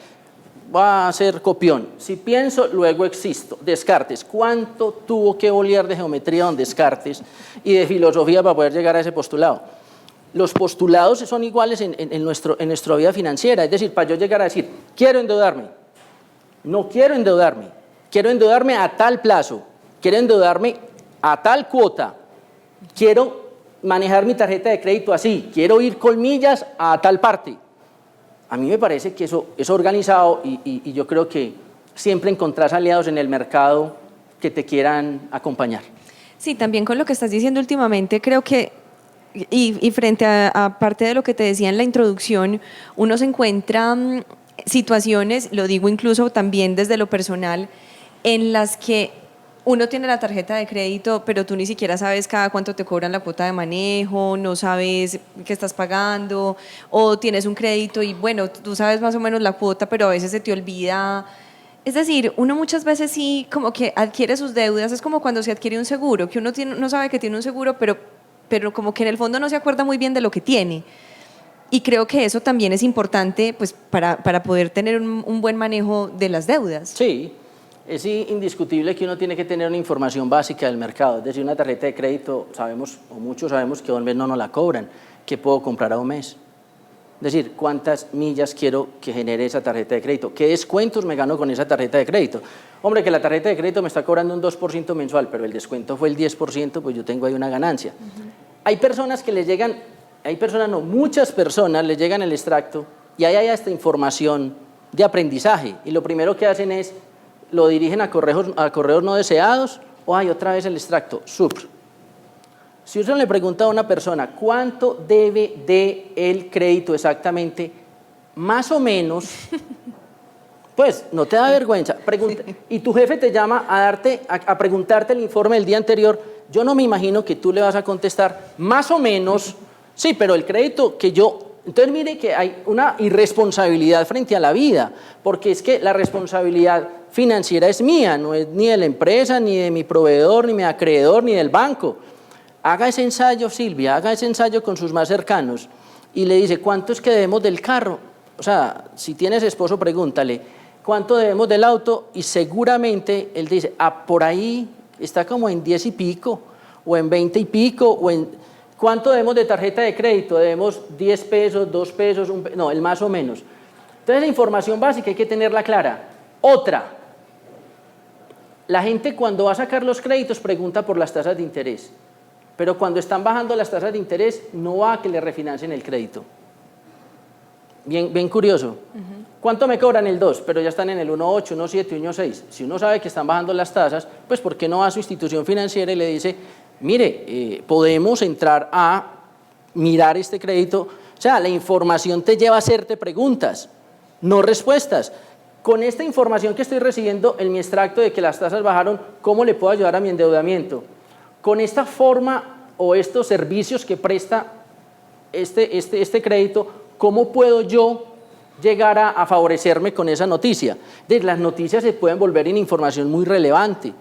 [SPEAKER 2] Va a ser copión. Si pienso, luego existo. Descartes. ¿Cuánto tuvo que bolear de geometría don Descartes y de filosofía para poder llegar a ese postulado? Los postulados son iguales en nuestra vida financiera. Es decir, para yo llegar a decir, quiero endeudarme, no quiero endeudarme, quiero endeudarme a tal plazo, quiero endeudarme a tal cuota, quiero manejar mi tarjeta de crédito así, quiero ir con millas a tal parte. A mí me parece que eso es organizado y yo creo que siempre encontrás aliados en el mercado que te quieran acompañar.
[SPEAKER 1] Sí, también con lo que estás diciendo últimamente, creo que, y frente a parte de lo que te decía en la introducción, uno se encuentra situaciones, lo digo incluso también desde lo personal, en las que uno tiene la tarjeta de crédito, pero tú ni siquiera sabes cada cuánto te cobran la cuota de manejo, no sabes qué estás pagando, o tienes un crédito y bueno, tú sabes más o menos la cuota, pero a veces se te olvida. Es decir, uno muchas veces sí como que adquiere sus deudas, es como cuando se adquiere un seguro, que uno no sabe que tiene un seguro, pero como que en el fondo no se acuerda muy bien de lo que tiene. Y creo que eso también es importante pues, para poder tener un buen manejo de las deudas.
[SPEAKER 2] Sí. Es indiscutible que uno tiene que tener una información básica del mercado, es decir, una tarjeta de crédito, sabemos, o muchos sabemos que a un mes no nos la cobran, ¿qué puedo comprar a un mes? Es decir, ¿cuántas millas quiero que genere esa tarjeta de crédito? ¿Qué descuentos me gano con esa tarjeta de crédito? Hombre, que la tarjeta de crédito me está cobrando un 2% mensual, pero el descuento fue el 10%, pues yo tengo ahí una ganancia. Hay personas que les llegan, muchas personas les llegan el extracto y ahí hay esta información de aprendizaje y lo primero que hacen es lo dirigen a correos no deseados o hay otra vez el extracto, SUPR. Si usted le pregunta a una persona cuánto debe de el crédito exactamente, más o menos, pues no te da vergüenza. Y tu jefe te llama a preguntarte el informe del día anterior, yo no me imagino que tú le vas a contestar más o menos, sí, pero el crédito que yo... Entonces mire que hay una irresponsabilidad frente a la vida, porque es que la responsabilidad financiera es mía, no es ni de la empresa, ni de mi proveedor, ni de mi acreedor, ni del banco. Haga ese ensayo, Silvia, haga ese ensayo con sus más cercanos y le dice, ¿cuánto es que debemos del carro? O sea, si tienes esposo, pregúntale, ¿cuánto debemos del auto? Y seguramente él dice, por ahí está como en 10 y pico, o en 20 y pico, o en... ¿Cuánto debemos de tarjeta de crédito? Debemos 10 pesos, 2 pesos, no, el más o menos. Entonces la información básica hay que tenerla clara. Otra, la gente cuando va a sacar los créditos pregunta por las tasas de interés, pero cuando están bajando las tasas de interés no va a que le refinancien el crédito. Bien curioso. ¿Cuánto me cobran el 2? Pero ya están en el 1.8, 1.7, 1.6. Si uno sabe que están bajando las tasas, pues ¿por qué no va a su institución financiera y le dice, mire, podemos entrar a mirar este crédito? O sea, la información te lleva a hacerte preguntas, no respuestas. Con esta información que estoy recibiendo en mi extracto de que las tasas bajaron, ¿cómo le puedo ayudar a mi endeudamiento? Con esta forma o estos servicios que presta este crédito, ¿cómo puedo yo llegar a favorecerme con esa noticia? Las noticias se pueden volver en información muy relevante,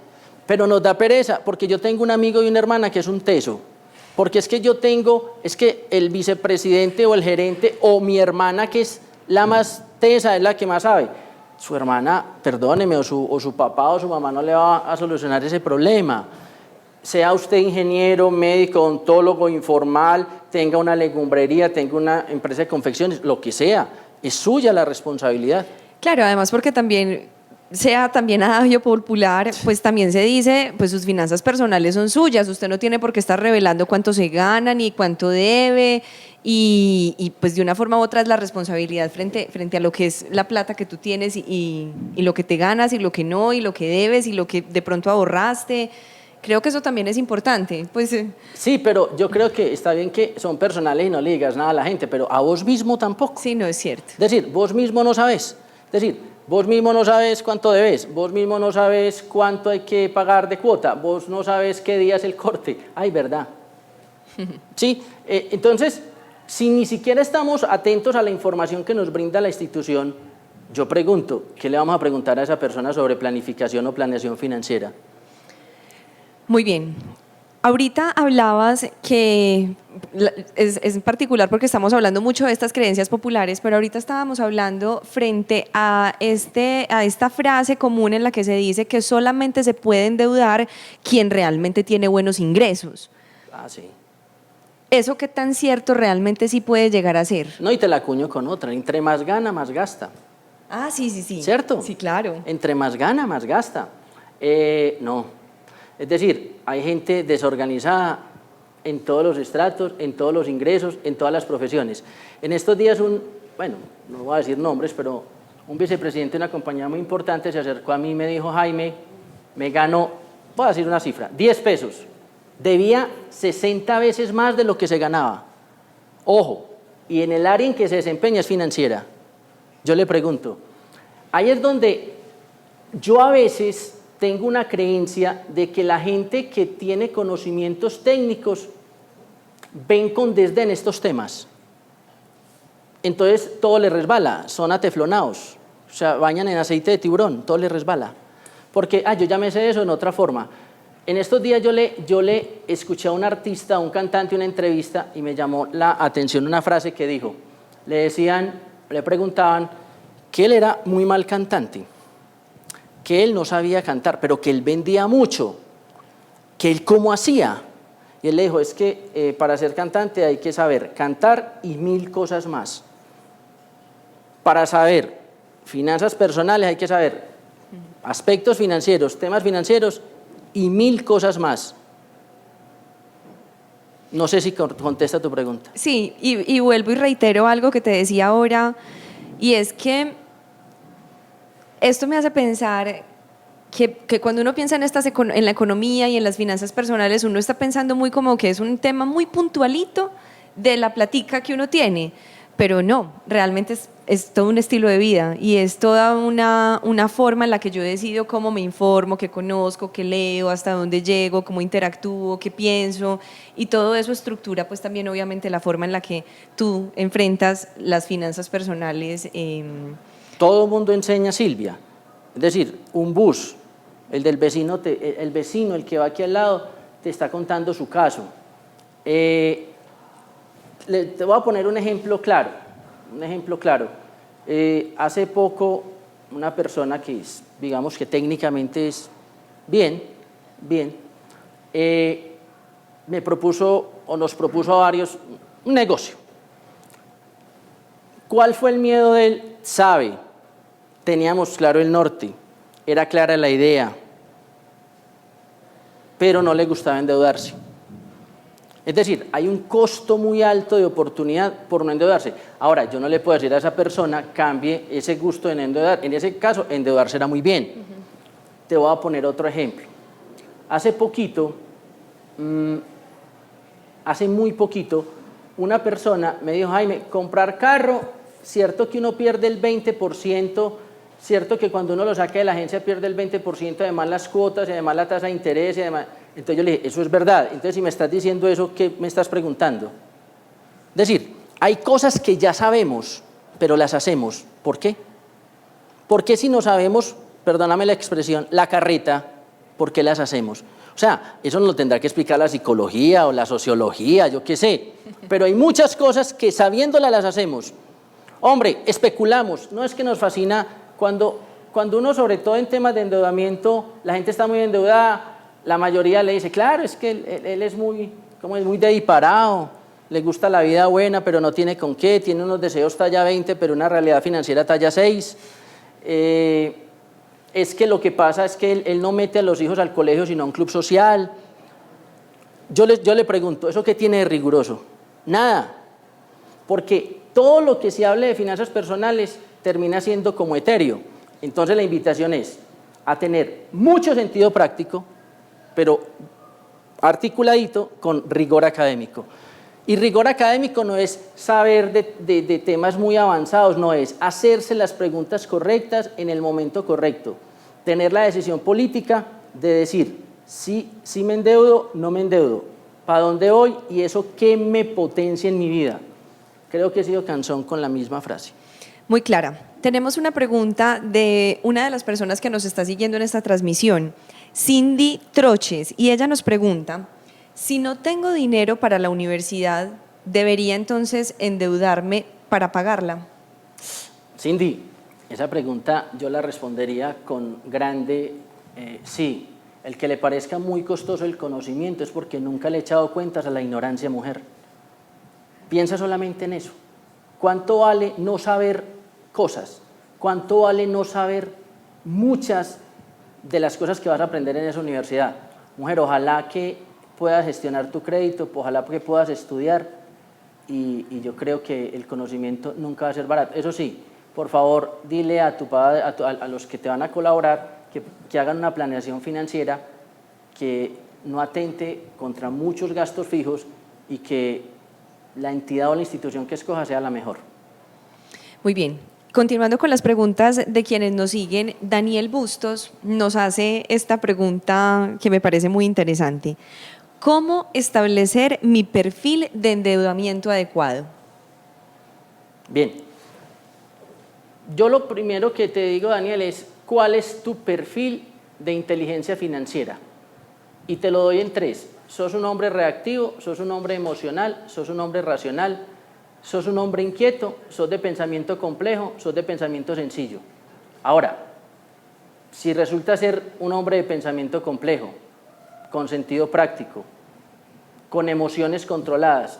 [SPEAKER 2] pero nos da pereza, porque yo tengo un amigo y una hermana que es un teso, porque es que el vicepresidente o el gerente o mi hermana que es la más tesa, es la que más sabe. Su hermana, perdóneme, o su papá o su mamá no le va a solucionar ese problema. sea usted ingeniero, médico, odontólogo, informal, tenga una legumbrería, tenga una empresa de confecciones, lo que sea, es suya la responsabilidad.
[SPEAKER 1] Claro, además porque también sea también adagio popular, pues también se dice, pues sus finanzas personales son suyas, usted no tiene por qué estar revelando cuánto se gana ni cuánto debe y pues de una forma u otra es la responsabilidad frente a lo que es la plata que tú tienes y lo que te ganas y lo que no y lo que debes y lo que de pronto ahorraste. Creo que eso también es importante, pues
[SPEAKER 2] Sí, pero yo creo que está bien que son personales y no le digas nada a la gente, pero a vos mismo tampoco.
[SPEAKER 1] sí, no es cierto.
[SPEAKER 2] Es decir, vos mismo no sabes. Es decir, vos mismo no sabes cuánto debes, vos mismo no sabes cuánto hay que pagar de cuota, vos no sabes qué día es el corte. Ay, ¿verdad? Sí, entonces, si ni siquiera estamos atentos a la información que nos brinda la institución, yo pregunto, ¿qué le vamos a preguntar a esa persona sobre planificación o planeación financiera?
[SPEAKER 1] Muy bien. Ahorita hablabas que es particular porque estamos hablando mucho de estas creencias populares, pero ahorita estábamos hablando frente a esta frase común en la que se dice que solamente se puede endeudar quien realmente tiene buenos ingresos.
[SPEAKER 2] Ah, sí.
[SPEAKER 1] ¿Eso qué tan cierto realmente sí puede llegar a ser?
[SPEAKER 2] No, y te la acuño con otra, entre más gana, más gasta.
[SPEAKER 1] Ah, sí, sí, sí.
[SPEAKER 2] ¿Cierto?
[SPEAKER 1] Sí, claro.
[SPEAKER 2] Entre más gana, más gasta. No. Es decir, hay gente desorganizada en todos los estratos, en todos los ingresos, en todas las profesiones. En estos días bueno, no voy a decir nombres, pero un vicepresidente de una compañía muy importante se acercó a mí y me dijo, Jaime, me ganó, voy a decir una cifra, 10 pesos. Debía 60 veces más de lo que se ganaba. Ojo, y en el área en que se desempeña es financiera. Yo le pregunto, ahí es donde yo a veces tengo una creencia de que la gente que tiene conocimientos técnicos ven con desdén estos temas. Entonces todo les resbala, son ateflonados, o sea, bañan en aceite de tiburón, todo les resbala. Porque, yo ya me sé eso en otra forma. En estos días yo le escuché a un artista, a un cantante, una entrevista y me llamó la atención una frase que dijo. Le preguntaban que él era muy mal cantante, que él no sabía cantar, pero que él vendía mucho, que él cómo hacía. Y él le dijo, es que para ser cantante hay que saber cantar y 1000 cosas más. Para saber finanzas personales hay que saber aspectos financieros, temas financieros y 1000 cosas más. No sé si contesta tu pregunta.
[SPEAKER 1] Sí, y vuelvo y reitero algo que te decía ahora, y es que esto me hace pensar que cuando uno piensa en la economía y en las finanzas personales, uno está pensando muy como que es un tema muy puntualito de la platica que uno tiene, pero no, realmente es todo un estilo de vida y es toda una forma en la que yo decido cómo me informo, qué conozco, qué leo, hasta dónde llego, cómo interactúo, qué pienso, y todo eso estructura pues también obviamente la forma en la que tú enfrentas las finanzas personales.
[SPEAKER 2] Todo el mundo enseña, Silvia. Es decir, un bus, el del vecino, el que va aquí al lado, te está contando su caso. Te voy a poner un ejemplo claro. Hace poco, una persona que digamos que técnicamente es bien, me propuso o nos propuso a varios un negocio. ¿Cuál fue el miedo de él? Sabe, teníamos claro el norte, era clara la idea, pero no le gustaba endeudarse. Es decir, hay un costo muy alto de oportunidad por no endeudarse. Ahora, yo no le puedo decir a esa persona, cambie ese gusto en endeudar. En ese caso, endeudarse era muy bien. Te voy a poner otro ejemplo. Hace muy poquito, una persona me dijo, Jaime, comprar carro, cierto que uno pierde el 20%, cierto que cuando uno lo saca de la agencia pierde el 20%, además las cuotas, y además la tasa de interés, y además... Entonces yo le dije, eso es verdad. Entonces si me estás diciendo eso, ¿qué me estás preguntando? Es decir, hay cosas que ya sabemos, pero las hacemos. ¿Por qué? ¿Por qué si no sabemos, perdóname la expresión, la carreta, por qué las hacemos? O sea, eso nos lo tendrá que explicar la psicología o la sociología, yo qué sé. Pero hay muchas cosas que sabiéndolas las hacemos. Hombre, especulamos. No es que nos fascina cuando uno, sobre todo en temas de endeudamiento, la gente está muy endeudada, la mayoría le dice, claro, es que él es muy, como es muy dediparado, le gusta la vida buena, pero no tiene con qué, tiene unos deseos talla 20, pero una realidad financiera talla 6. Es que lo que pasa es que él no mete a los hijos al colegio, sino a un club social. Yo le pregunto, ¿eso qué tiene de riguroso? Nada, porque todo lo que se hable de finanzas personales termina siendo como etéreo. Entonces la invitación es a tener mucho sentido práctico, pero articuladito con rigor académico. Y rigor académico no es saber de temas muy avanzados, no, es hacerse las preguntas correctas en el momento correcto, tener la decisión política de decir, sí me endeudo, no me endeudo, para dónde voy y eso qué me potencia en mi vida. Creo que he sido cansón con la misma frase.
[SPEAKER 1] Muy clara. Tenemos una pregunta de una de las personas que nos está siguiendo en esta transmisión, Cindy Troches, y ella nos pregunta, si no tengo dinero para la universidad, ¿debería entonces endeudarme para pagarla?
[SPEAKER 2] Cindy, esa pregunta yo la respondería con grande sí. El que le parezca muy costoso el conocimiento es porque nunca le he echado cuentas a la ignorancia, mujer. Piensa solamente en eso. ¿Cuánto vale no saber cosas? ¿Cuánto vale no saber muchas de las cosas que vas a aprender en esa universidad? Mujer, ojalá que puedas gestionar tu crédito, ojalá que puedas estudiar y yo creo que el conocimiento nunca va a ser barato. Eso sí, por favor, dile a tu padre, a los que te van a colaborar que hagan una planeación financiera que no atente contra muchos gastos fijos y que la entidad o la institución que escoja sea la mejor.
[SPEAKER 1] Muy bien. Continuando con las preguntas de quienes nos siguen, Daniel Bustos nos hace esta pregunta que me parece muy interesante. ¿Cómo establecer mi perfil de endeudamiento adecuado?
[SPEAKER 2] Bien. Yo lo primero que te digo, Daniel, es ¿cuál es tu perfil de inteligencia financiera? Y te lo doy en 3. ¿Sos un hombre reactivo? ¿Sos un hombre emocional? ¿Sos un hombre racional? ¿Sos un hombre inquieto? ¿Sos de pensamiento complejo? ¿Sos de pensamiento sencillo? Ahora, si resulta ser un hombre de pensamiento complejo, con sentido práctico, con emociones controladas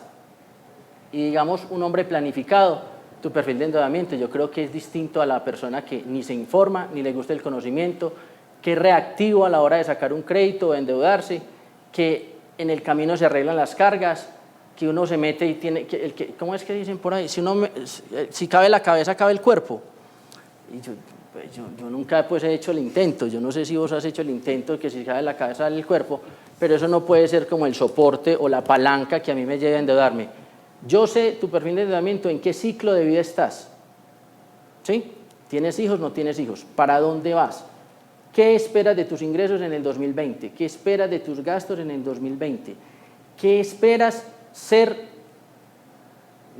[SPEAKER 2] y digamos un hombre planificado, tu perfil de endeudamiento yo creo que es distinto a la persona que ni se informa, ni le gusta el conocimiento, que es reactivo a la hora de sacar un crédito o de endeudarse, que en el camino se arreglan las cargas, que uno se mete y tiene, ¿cómo es que dicen por ahí? Si cabe la cabeza, cabe el cuerpo. Y yo nunca pues he hecho el intento, yo no sé si vos has hecho el intento de que si cabe la cabeza, sale el cuerpo, pero eso no puede ser como el soporte o la palanca que a mí me lleve a endeudarme. Yo sé tu perfil de endeudamiento, en qué ciclo de vida estás, ¿sí? ¿Tienes hijos? ¿No tienes hijos? ¿Para dónde vas? ¿Qué esperas de tus ingresos en el 2020? ¿Qué esperas de tus gastos en el 2020? ¿Qué esperas ser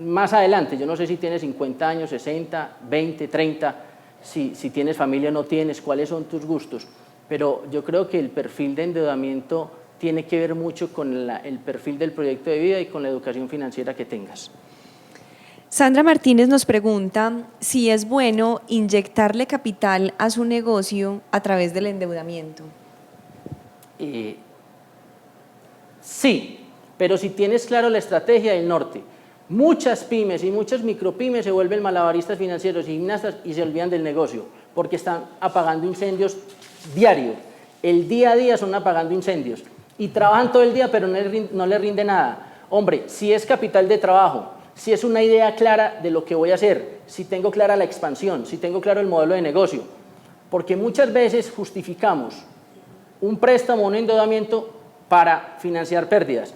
[SPEAKER 2] más adelante? Yo no sé si tienes 50 años, 60, 20, 30, si tienes familia o no tienes, cuáles son tus gustos. Pero yo creo que el perfil de endeudamiento tiene que ver mucho con el perfil del proyecto de vida y con la educación financiera que tengas.
[SPEAKER 1] Sandra Martínez nos pregunta si es bueno inyectarle capital a su negocio a través del endeudamiento.
[SPEAKER 2] Sí, pero si tienes claro la estrategia del norte. Muchas pymes y muchas micropymes se vuelven malabaristas financieros y gimnastas y se olvidan del negocio porque están apagando incendios diario. El día a día son apagando incendios y trabajan todo el día pero no les rinde nada. Hombre, si es capital de trabajo, si es una idea clara de lo que voy a hacer, si tengo clara la expansión, si tengo claro el modelo de negocio, porque muchas veces justificamos un préstamo o un endeudamiento para financiar pérdidas,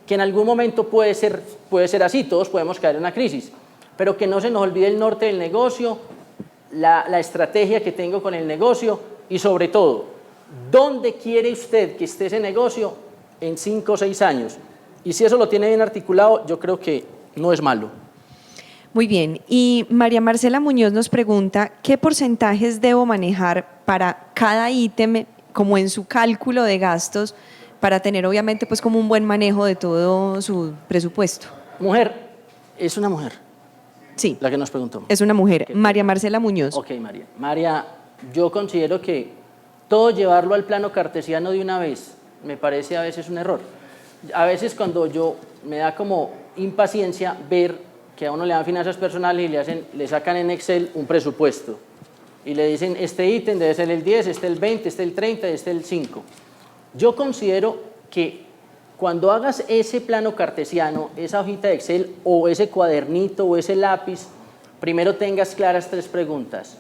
[SPEAKER 2] que en algún momento puede ser así, todos podemos caer en una crisis, pero que no se nos olvide el norte del negocio, la estrategia que tengo con el negocio y sobre todo, ¿dónde quiere usted que esté ese negocio en 5 o 6 años? Y si eso lo tiene bien articulado, yo creo que no es malo.
[SPEAKER 1] Muy bien, y María Marcela Muñoz nos pregunta, ¿qué porcentajes debo manejar para cada ítem como en su cálculo de gastos para tener obviamente pues como un buen manejo de todo su presupuesto?
[SPEAKER 2] Mujer, es una mujer.
[SPEAKER 1] Sí.
[SPEAKER 2] La que nos preguntó.
[SPEAKER 1] Es una mujer, María Marcela Muñoz.
[SPEAKER 2] Ok, María. María, yo considero que todo llevarlo al plano cartesiano de una vez, me parece a veces un error. A veces cuando me da como impaciencia ver que a uno le dan finanzas personales y le sacan en Excel un presupuesto y le dicen este ítem debe ser el 10, este el 20, este el 30, este el 5. Yo considero que cuando hagas ese plano cartesiano, esa hojita de Excel o ese cuadernito o ese lápiz, primero tengas claras 3 preguntas.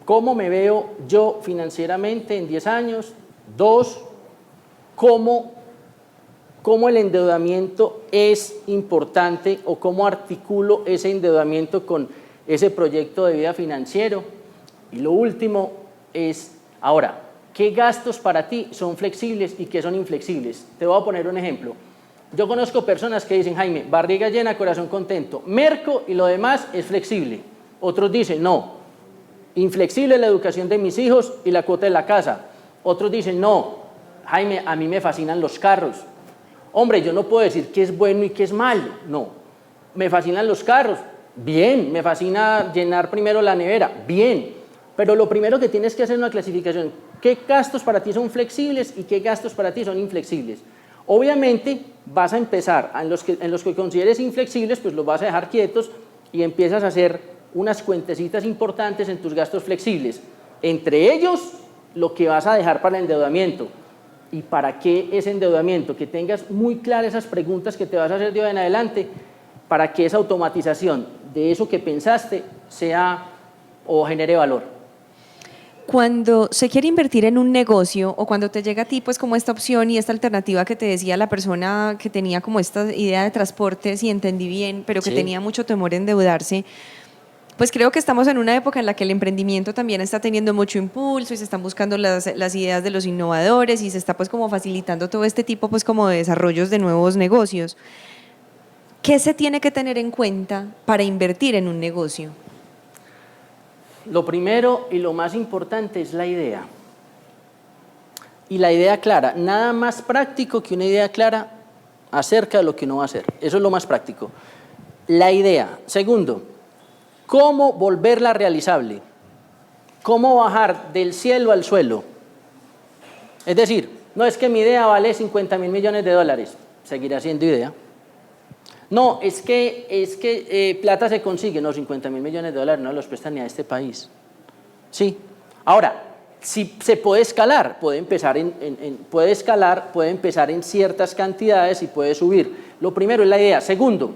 [SPEAKER 2] ¿Cómo me veo yo financieramente en 10 años? 2, ¿cómo el endeudamiento es importante o cómo articulo ese endeudamiento con ese proyecto de vida financiero? Y lo último es, ahora, ¿qué gastos para ti son flexibles y qué son inflexibles? Te voy a poner un ejemplo. Yo conozco personas que dicen, Jaime, barriga llena, corazón contento, merco y lo demás es flexible. Otros dicen, no, inflexible la educación de mis hijos y la cuota de la casa. Otros dicen, no, Jaime, a mí me fascinan los carros. Hombre, yo no puedo decir qué es bueno y qué es malo, no. Me fascinan los carros, bien. Me fascina llenar primero la nevera, bien. Pero lo primero que tienes que hacer es una clasificación. ¿Qué gastos para ti son flexibles y qué gastos para ti son inflexibles? Obviamente vas a empezar, en los que consideres inflexibles, pues los vas a dejar quietos y empiezas a hacer unas cuentecitas importantes en tus gastos flexibles. Entre ellos, lo que vas a dejar para el endeudamiento. ¿Y para qué ese endeudamiento? Que tengas muy claras esas preguntas que te vas a hacer de hoy en adelante para que esa automatización de eso que pensaste sea o genere valor.
[SPEAKER 1] Cuando se quiere invertir en un negocio o cuando te llega a ti pues como esta opción y esta alternativa que te decía la persona que tenía como esta idea de transportes y entendí bien, pero que
[SPEAKER 2] Sí.
[SPEAKER 1] tenía mucho temor a endeudarse, pues creo que estamos en una época en la que el emprendimiento también está teniendo mucho impulso y se están buscando las ideas de los innovadores y se está pues como facilitando todo este tipo pues como de desarrollos de nuevos negocios. ¿Qué se tiene que tener en cuenta para invertir en un negocio?
[SPEAKER 2] Lo primero y lo más importante es la idea. Y la idea clara, nada más práctico que una idea clara acerca de lo que uno va a hacer. Eso es lo más práctico. La idea. Segundo, ¿cómo volverla realizable? ¿Cómo bajar del cielo al suelo? Es decir, no es que mi idea vale 50.000 millones de dólares, seguirá siendo idea. No, es que plata se consigue, no, 50.000 millones de dólares no los prestan ni a este país. Sí. Ahora, si se puede escalar, puede empezar en ciertas cantidades y puede subir. Lo primero es la idea. Segundo,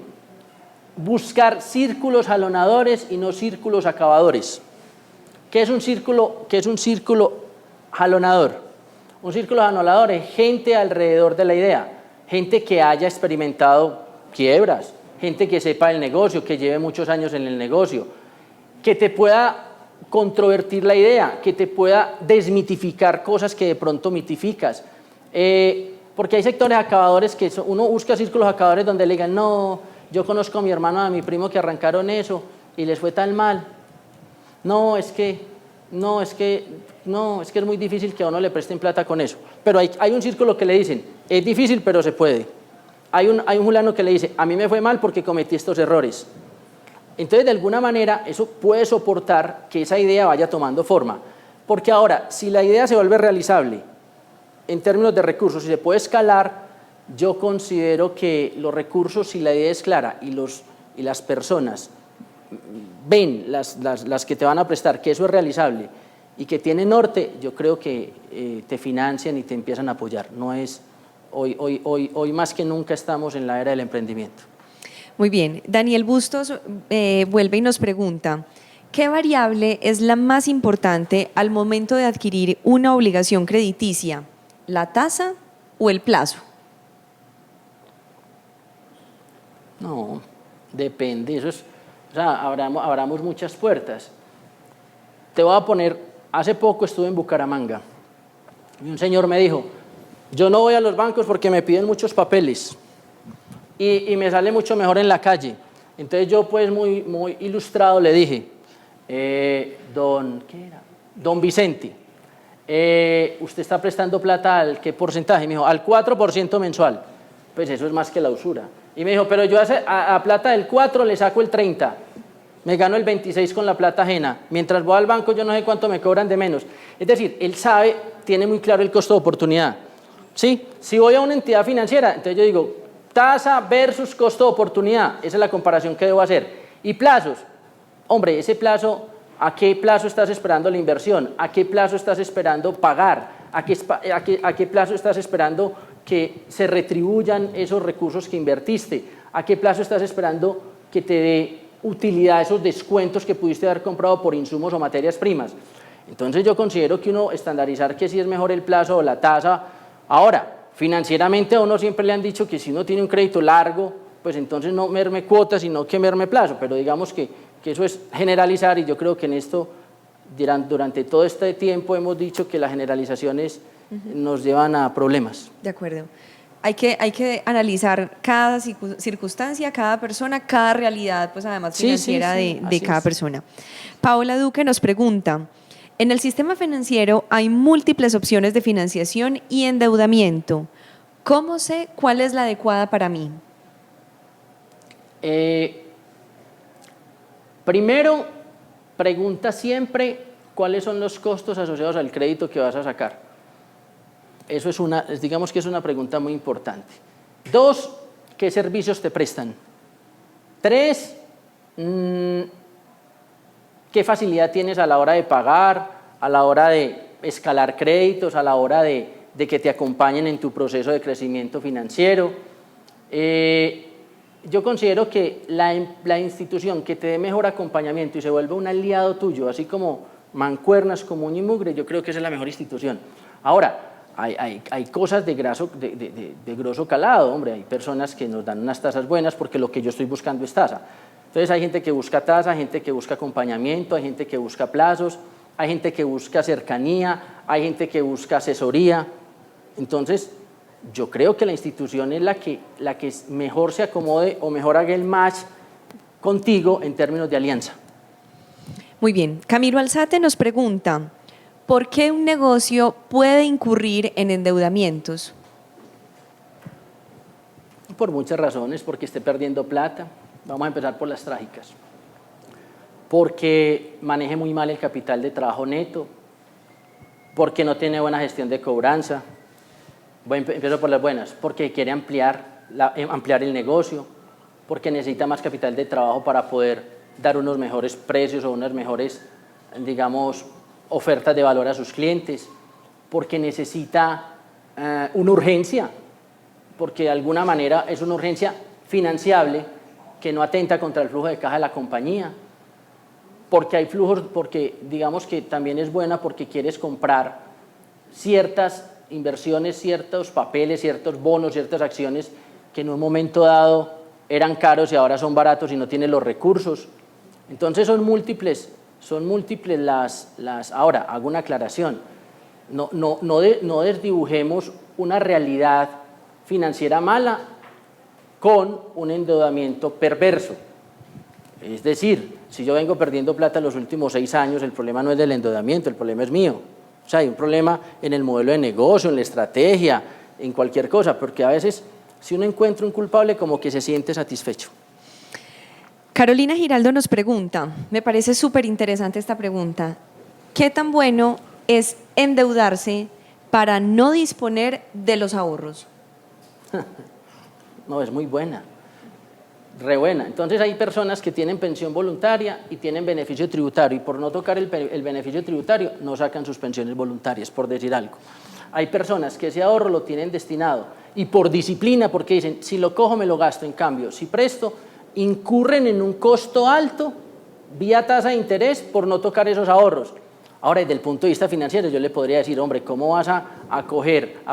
[SPEAKER 2] buscar círculos jalonadores y no círculos acabadores. ¿Qué es un círculo jalonador? Un círculo jalonador es gente alrededor de la idea, gente que haya experimentado quiebras, gente que sepa el negocio, que lleve muchos años en el negocio, que te pueda controvertir la idea, que te pueda desmitificar cosas que de pronto mitificas. Porque hay sectores acabadores que uno busca círculos acabadores donde le digan, no, yo conozco a mi hermano, a mi primo que arrancaron eso y les fue tan mal. No, es que es muy difícil que a uno le presten plata con eso. Pero hay un círculo que le dicen, es difícil pero se puede. Hay un fulano que le dice, a mí me fue mal porque cometí estos errores. Entonces, de alguna manera, eso puede soportar que esa idea vaya tomando forma. Porque ahora, si la idea se vuelve realizable, en términos de recursos, si se puede escalar, yo considero que los recursos, si la idea es clara y las personas ven, las que te van a prestar, que eso es realizable y que tiene norte, yo creo que te financian y te empiezan a apoyar. No es... Hoy más que nunca estamos en la era del emprendimiento.
[SPEAKER 1] Muy bien. Daniel Bustos vuelve y nos pregunta, ¿qué variable es la más importante al momento de adquirir una obligación crediticia? ¿La tasa o el plazo?
[SPEAKER 2] No, depende. Abramos muchas puertas. Te voy a poner, hace poco estuve en Bucaramanga y un señor me dijo, yo no voy a los bancos porque me piden muchos papeles y me sale mucho mejor en la calle. Entonces yo pues muy ilustrado le dije, don Vicente, ¿usted está prestando plata al qué porcentaje? Me dijo, al 4% mensual. Pues eso es más que la usura. Y me dijo, pero yo a plata del 4 le saco el 30. Me gano el 26 con la plata ajena. Mientras voy al banco yo no sé cuánto me cobran de menos. Es decir, él sabe, tiene muy claro el costo de oportunidad. ¿sí? Si voy a una entidad financiera, entonces yo digo, tasa versus costo de oportunidad, esa es la comparación que debo hacer. Y plazos, hombre, ese plazo, ¿a qué plazo estás esperando la inversión? ¿A qué plazo estás esperando pagar? ¿A qué plazo estás esperando que se retribuyan esos recursos que invertiste? ¿A qué plazo estás esperando que te dé utilidad esos descuentos que pudiste haber comprado por insumos o materias primas? Entonces yo considero que uno estandarizar que si es mejor el plazo o la tasa. Ahora, financieramente a uno siempre le han dicho que si uno tiene un crédito largo, pues entonces no merme cuotas, sino que merme plazo, pero digamos que eso es generalizar, y yo creo que en esto durante todo este tiempo hemos dicho que las generalizaciones nos llevan a problemas.
[SPEAKER 1] De acuerdo. Hay que analizar cada circunstancia, cada persona, cada realidad, pues además financiera de cada persona. Paola Duque nos pregunta, en el sistema financiero hay múltiples opciones de financiación y endeudamiento. ¿Cómo sé cuál es la adecuada para mí?
[SPEAKER 2] Primero, pregunta siempre cuáles son los costos asociados al crédito que vas a sacar. Eso digamos que es una pregunta muy importante. 2, ¿qué servicios te prestan? 3, ¿qué facilidad tienes a la hora de pagar, a la hora de escalar créditos, a la hora de que te acompañen en tu proceso de crecimiento financiero? Yo considero que la institución que te dé mejor acompañamiento y se vuelva un aliado tuyo, así como mancuernas, como uña y mugre, yo creo que esa es la mejor institución. Ahora, hay cosas de grosso calado, hombre, hay personas que nos dan unas tasas buenas porque lo que yo estoy buscando es tasa. Entonces hay gente que busca tasa, hay gente que busca acompañamiento, hay gente que busca plazos, hay gente que busca cercanía, hay gente que busca asesoría. Entonces, yo creo que la institución es la que mejor se acomode o mejor haga el match contigo en términos de alianza.
[SPEAKER 1] Muy bien. Camilo Alzate nos pregunta, ¿por qué un negocio puede incurrir en endeudamientos?
[SPEAKER 2] Por muchas razones, porque esté perdiendo plata. Vamos a empezar por las trágicas. Porque maneje muy mal el capital de trabajo neto, porque no tiene buena gestión de cobranza. Empiezo por las buenas, porque quiere ampliar el negocio, porque necesita más capital de trabajo para poder dar unos mejores precios o unas mejores, digamos, ofertas de valor a sus clientes, porque necesita una urgencia, porque de alguna manera es una urgencia financiable que no atenta contra el flujo de caja de la compañía, porque hay flujos, porque digamos que también es buena porque quieres comprar ciertas inversiones, ciertos papeles, ciertos bonos, ciertas acciones que en un momento dado eran caros y ahora son baratos y no tienes los recursos. Entonces son múltiples las. Ahora, hago una aclaración, no desdibujemos una realidad financiera mala con un endeudamiento perverso. Es decir, si yo vengo perdiendo plata los últimos 6 años, el problema no es del endeudamiento, el problema es mío. O sea, hay un problema en el modelo de negocio, en la estrategia, en cualquier cosa, porque a veces si uno encuentra un culpable como que se siente satisfecho.
[SPEAKER 1] Carolina Giraldo nos pregunta, me parece súper interesante esta pregunta, ¿qué tan bueno es endeudarse para no disponer de los ahorros?
[SPEAKER 2] No, es muy buena, re buena. Entonces hay personas que tienen pensión voluntaria y tienen beneficio tributario y por no tocar el beneficio tributario no sacan sus pensiones voluntarias, por decir algo. Hay personas que ese ahorro lo tienen destinado y por disciplina, porque dicen, si lo cojo me lo gasto, en cambio, si presto, incurren en un costo alto vía tasa de interés por no tocar esos ahorros. Ahora, desde el punto de vista financiero, yo le podría decir, hombre, ¿cómo vas a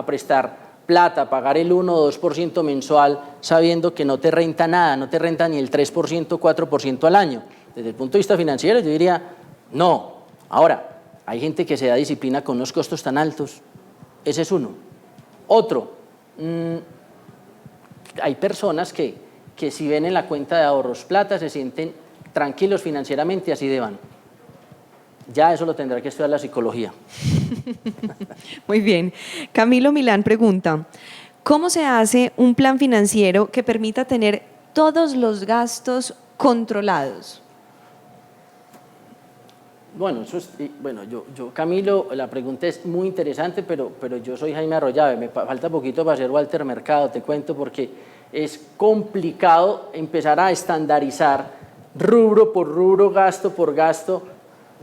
[SPEAKER 2] prestar plata, a pagar el 1 o 2% mensual sabiendo que no te renta nada, no te renta ni el 3%, 4% al año? Desde el punto de vista financiero, yo diría, no. Ahora, hay gente que se da disciplina con unos costos tan altos. Ese es uno. Otro, hay personas que si ven en la cuenta de ahorros plata se sienten tranquilos financieramente, así deban. Ya eso lo tendrá que estudiar la psicología.
[SPEAKER 1] Muy bien. Camilo Milán pregunta, ¿cómo se hace un plan financiero que permita tener todos los gastos controlados?
[SPEAKER 2] Bueno, Camilo, la pregunta es muy interesante, pero yo soy Jaime Arroyave, me falta poquito para ser Walter Mercado, te cuento, porque es complicado empezar a estandarizar rubro por rubro, gasto por gasto.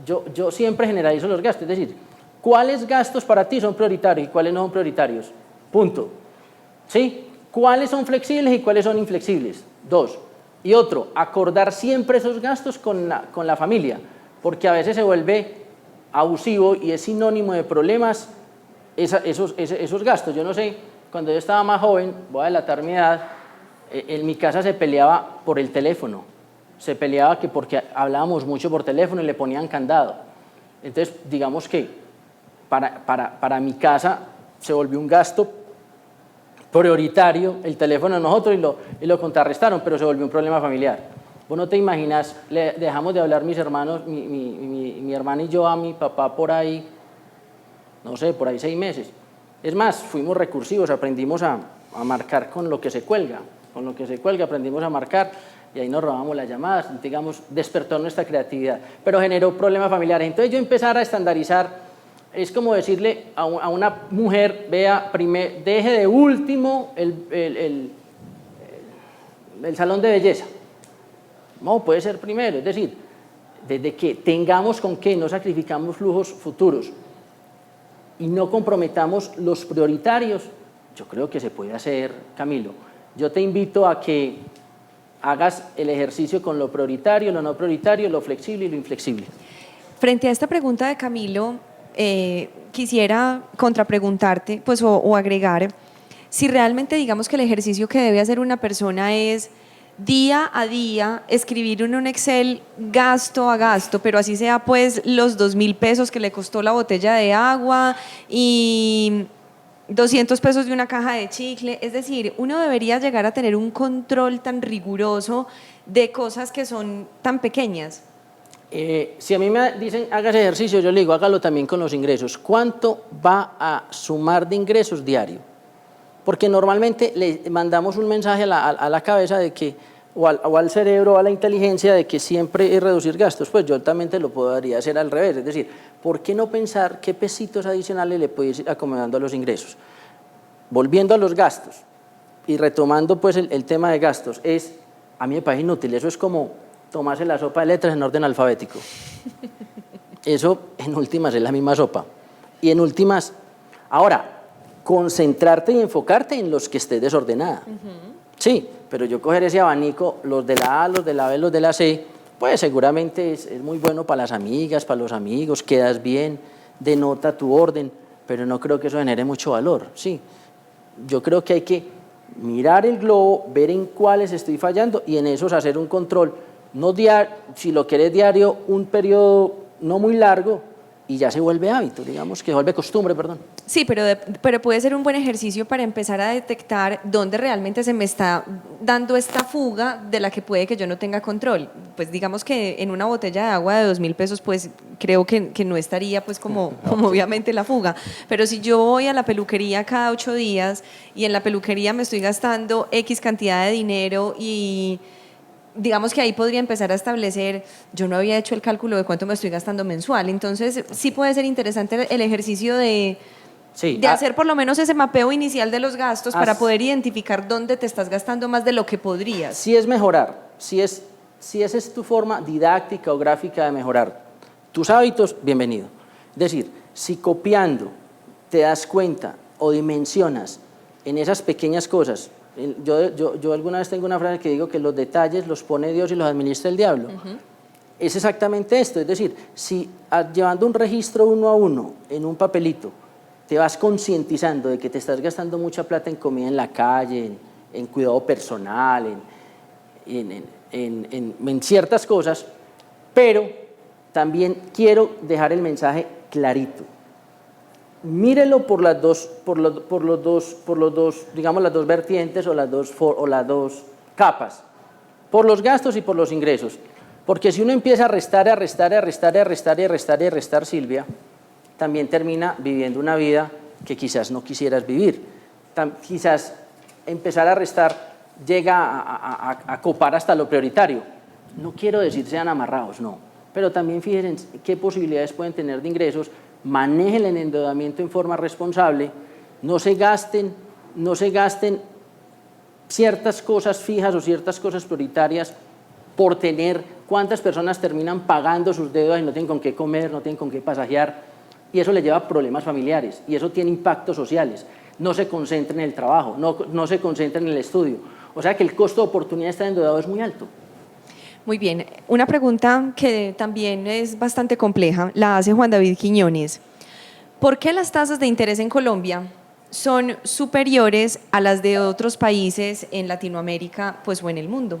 [SPEAKER 2] Yo siempre generalizo los gastos, es decir, ¿cuáles gastos para ti son prioritarios y cuáles no son prioritarios? Punto. ¿Sí? ¿Cuáles son flexibles y cuáles son inflexibles? 2. Y otro, acordar siempre esos gastos con la familia, porque a veces se vuelve abusivo y es sinónimo de problemas esos gastos. Yo no sé, cuando yo estaba más joven, voy a delatar mi edad, en mi casa se peleaba por el teléfono, se peleaba que porque hablábamos mucho por teléfono y le ponían candado. Entonces, digamos que para mi casa se volvió un gasto prioritario el teléfono de nosotros y lo contrarrestaron, pero se volvió un problema familiar. Vos no te imaginas, le dejamos de hablar mis hermanos, mi hermana y yo a mi papá por ahí, no sé, por ahí 6 meses. Es más, fuimos recursivos, aprendimos a marcar con lo que se cuelga, aprendimos a marcar y ahí nos robamos las llamadas, digamos, despertó nuestra creatividad, pero generó problemas familiares. Entonces yo empezar a estandarizar, es como decirle a una mujer, vea, deje de último el salón de belleza. No, puede ser primero, es decir, desde que tengamos con qué, no sacrificamos flujos futuros y no comprometamos los prioritarios, yo creo que se puede hacer, Camilo. Yo te invito a que hagas el ejercicio con lo prioritario, lo no prioritario, lo flexible y lo inflexible.
[SPEAKER 1] Frente a esta pregunta de Camilo, quisiera contrapreguntarte pues, o agregar si realmente digamos que el ejercicio que debe hacer una persona es día a día escribir en un Excel gasto a gasto, pero así sea pues los 2.000 pesos que le costó la botella de agua y 200 pesos de una caja de chicle. Es decir, uno debería llegar a tener un control tan riguroso de cosas que son tan pequeñas.
[SPEAKER 2] Si a mí me dicen haga ese ejercicio, yo le digo hágalo también con los ingresos. ¿Cuánto va a sumar de ingresos diario? Porque normalmente le mandamos un mensaje a la cabeza de que, o al cerebro, o a la inteligencia de que siempre es reducir gastos. Pues yo también te lo podría hacer al revés, es decir, ¿por qué no pensar qué pesitos adicionales le puedes ir acomodando a los ingresos? Volviendo a los gastos y retomando pues el tema de gastos, a mí me parece inútil, eso es como tomarse la sopa de letras en orden alfabético. Eso en últimas es la misma sopa. Y en últimas, ahora, concentrarte y enfocarte en los que estés desordenada. Sí, pero yo coger ese abanico, los de la A, los de la B, los de la C, pues seguramente es muy bueno para las amigas, para los amigos, quedas bien, denota tu orden, pero no creo que eso genere mucho valor. Sí, yo creo que hay que mirar el globo, ver en cuáles estoy fallando y en esos hacer un control, no diario, si lo quieres diario, un periodo no muy largo, y ya se vuelve hábito, digamos, que se vuelve costumbre, perdón.
[SPEAKER 1] Sí, pero puede ser un buen ejercicio para empezar a detectar dónde realmente se me está dando esta fuga de la que puede que yo no tenga control. Pues digamos que en una botella de agua de 2.000 pesos, pues creo que no estaría pues como obviamente la fuga. Pero si yo voy a la peluquería cada 8 días y en la peluquería me estoy gastando X cantidad de dinero y digamos que ahí podría empezar a establecer, yo no había hecho el cálculo de cuánto me estoy gastando mensual, entonces sí puede ser interesante el ejercicio de hacer por lo menos ese mapeo inicial de los gastos para poder identificar dónde te estás gastando más de lo que podrías.
[SPEAKER 2] Sí es mejorar, si esa es tu forma didáctica o gráfica de mejorar tus hábitos, bienvenido. Es decir, si copiando te das cuenta o dimensionas en esas pequeñas cosas. Yo alguna vez tengo una frase que digo que los detalles los pone Dios y los administra el diablo. Es exactamente esto, es decir, si llevando un registro uno a uno en un papelito, te vas concientizando de que te estás gastando mucha plata en comida en la calle, en cuidado personal, en ciertas cosas, pero también quiero dejar el mensaje clarito. Mírelo por las dos, digamos las dos vertientes o las dos capas, por los gastos y por los ingresos. Porque si uno empieza a restar, Silvia, también termina viviendo una vida que quizás no quisieras vivir. Quizás empezar a restar llega a copar hasta lo prioritario. No quiero decir sean amarrados, no. pero también fíjense qué posibilidades pueden tener de ingresos, manejen el endeudamiento en forma responsable, no se gasten ciertas cosas fijas o ciertas cosas prioritarias por tener. ¿Cuántas personas terminan pagando sus deudas y no tienen con qué comer, no tienen con qué pasajear? Y eso les lleva a problemas familiares y eso tiene impactos sociales. No se concentren en el trabajo, no se concentren en el estudio. O sea que el costo de oportunidad de estar endeudado es muy alto.
[SPEAKER 1] Muy bien, una pregunta que también es bastante compleja, la hace Juan David Quiñones. ¿Por qué las tasas de interés en Colombia son superiores a las de otros países en Latinoamérica, pues, o en el mundo?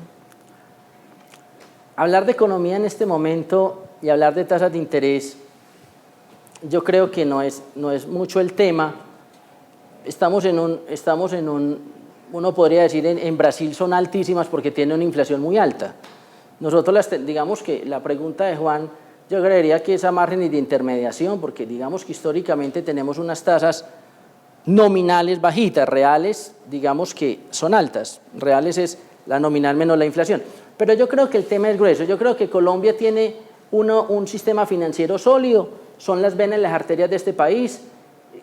[SPEAKER 2] Hablar de economía en este momento y hablar de tasas de interés, yo creo que no es mucho el tema. Estamos en un, uno podría decir, en Brasil son altísimas porque tiene una inflación muy alta. Nosotros, digamos que la pregunta de Juan, yo creería que es a margen de intermediación, porque digamos que históricamente tenemos unas tasas nominales bajitas, reales, digamos que son altas. Reales es la nominal menos la inflación. Pero yo creo que el tema es grueso. Yo creo que Colombia tiene un sistema financiero sólido, son las venas, las arterias de este país.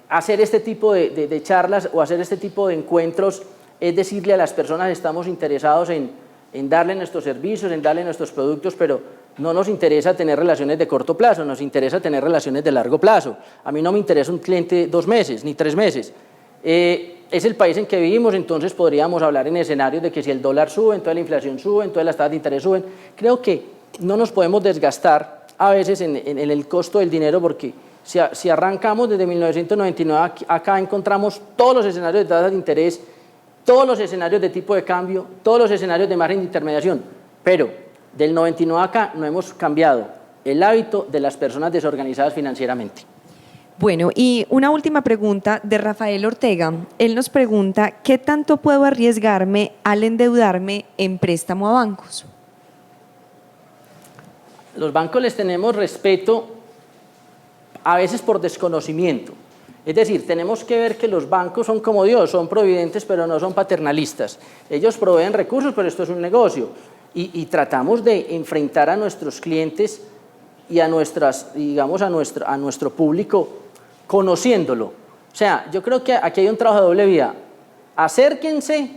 [SPEAKER 2] Hacer este tipo de charlas o hacer este tipo de encuentros es decirle a las personas: estamos interesados en darle nuestros servicios, en darle nuestros productos, pero no nos interesa tener relaciones de corto plazo, nos interesa tener relaciones de largo plazo. A mí no me interesa un cliente 2 meses ni 3 meses. Es el país en que vivimos, entonces podríamos hablar en escenarios de que si el dólar sube, entonces la inflación sube, entonces las tasas de interés suben. Creo que no nos podemos desgastar a veces en el costo del dinero, porque si arrancamos desde 1999 acá encontramos todos los escenarios de tasas de interés, todos los escenarios de tipo de cambio, todos los escenarios de margen de intermediación, pero del 99 acá no hemos cambiado el hábito de las personas desorganizadas financieramente.
[SPEAKER 1] Bueno, y una última pregunta de Rafael Ortega. Él nos pregunta: ¿qué tanto puedo arriesgarme al endeudarme en préstamo a bancos?
[SPEAKER 2] Los bancos les tenemos respeto a veces por desconocimiento. Es decir, tenemos que ver que los bancos son como Dios, son providentes pero no son paternalistas. Ellos proveen recursos, pero esto es un negocio. Y tratamos de enfrentar a nuestros clientes y a nuestro público conociéndolo. O sea, yo creo que aquí hay un trabajo de doble vía. Acérquense,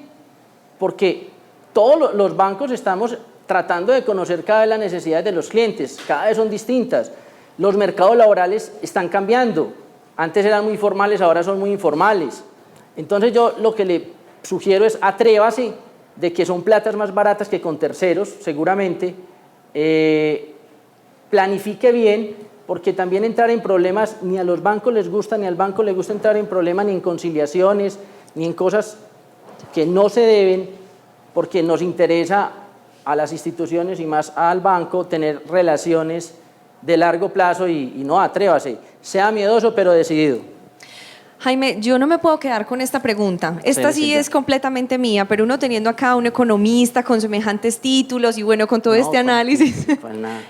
[SPEAKER 2] porque todos los bancos estamos tratando de conocer cada vez las necesidades de los clientes, cada vez son distintas. Los mercados laborales están cambiando. Antes eran muy formales, ahora son muy informales. Entonces yo lo que le sugiero es: atrévase, de que son platas más baratas que con terceros, seguramente. Planifique bien, porque también entrar en problemas ni a los bancos les gusta, ni al banco le gusta entrar en problemas, ni en conciliaciones, ni en cosas que no se deben, porque nos interesa a las instituciones y más al banco tener relaciones de largo plazo. Y no, atrévase, sea miedoso pero decidido.
[SPEAKER 1] Jaime, yo no me puedo quedar con esta pregunta. Esta sí es completamente mía, pero uno teniendo acá un economista con semejantes títulos y bueno, con todo este análisis.
[SPEAKER 2] Pues nada.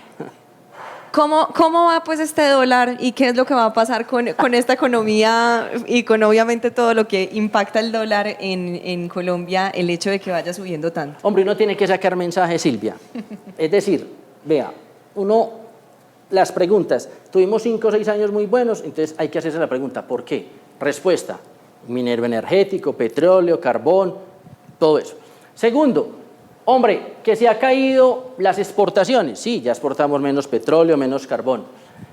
[SPEAKER 1] ¿Cómo va pues este dólar y qué es lo que va a pasar con esta economía y con obviamente todo lo que impacta el dólar en Colombia, el hecho de que vaya subiendo tanto?
[SPEAKER 2] Hombre, uno tiene que sacar mensajes, Silvia. Es decir, vea, las preguntas, tuvimos 5 o 6 años muy buenos, entonces hay que hacerse la pregunta: ¿por qué? Respuesta: minero energético, petróleo, carbón, todo eso. Segundo, hombre, que se ha caído las exportaciones. Sí, ya exportamos menos petróleo, menos carbón.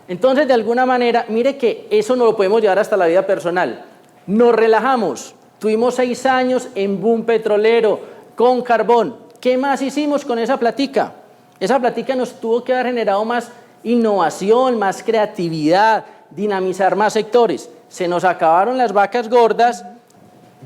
[SPEAKER 2] Entonces, de alguna manera, mire que eso no lo podemos llevar hasta la vida personal. Nos relajamos. Tuvimos 6 años en boom petrolero, con carbón. ¿Qué más hicimos con esa platica? Esa platica nos tuvo que haber generado más innovación, más creatividad, dinamizar más sectores. Se nos acabaron las vacas gordas,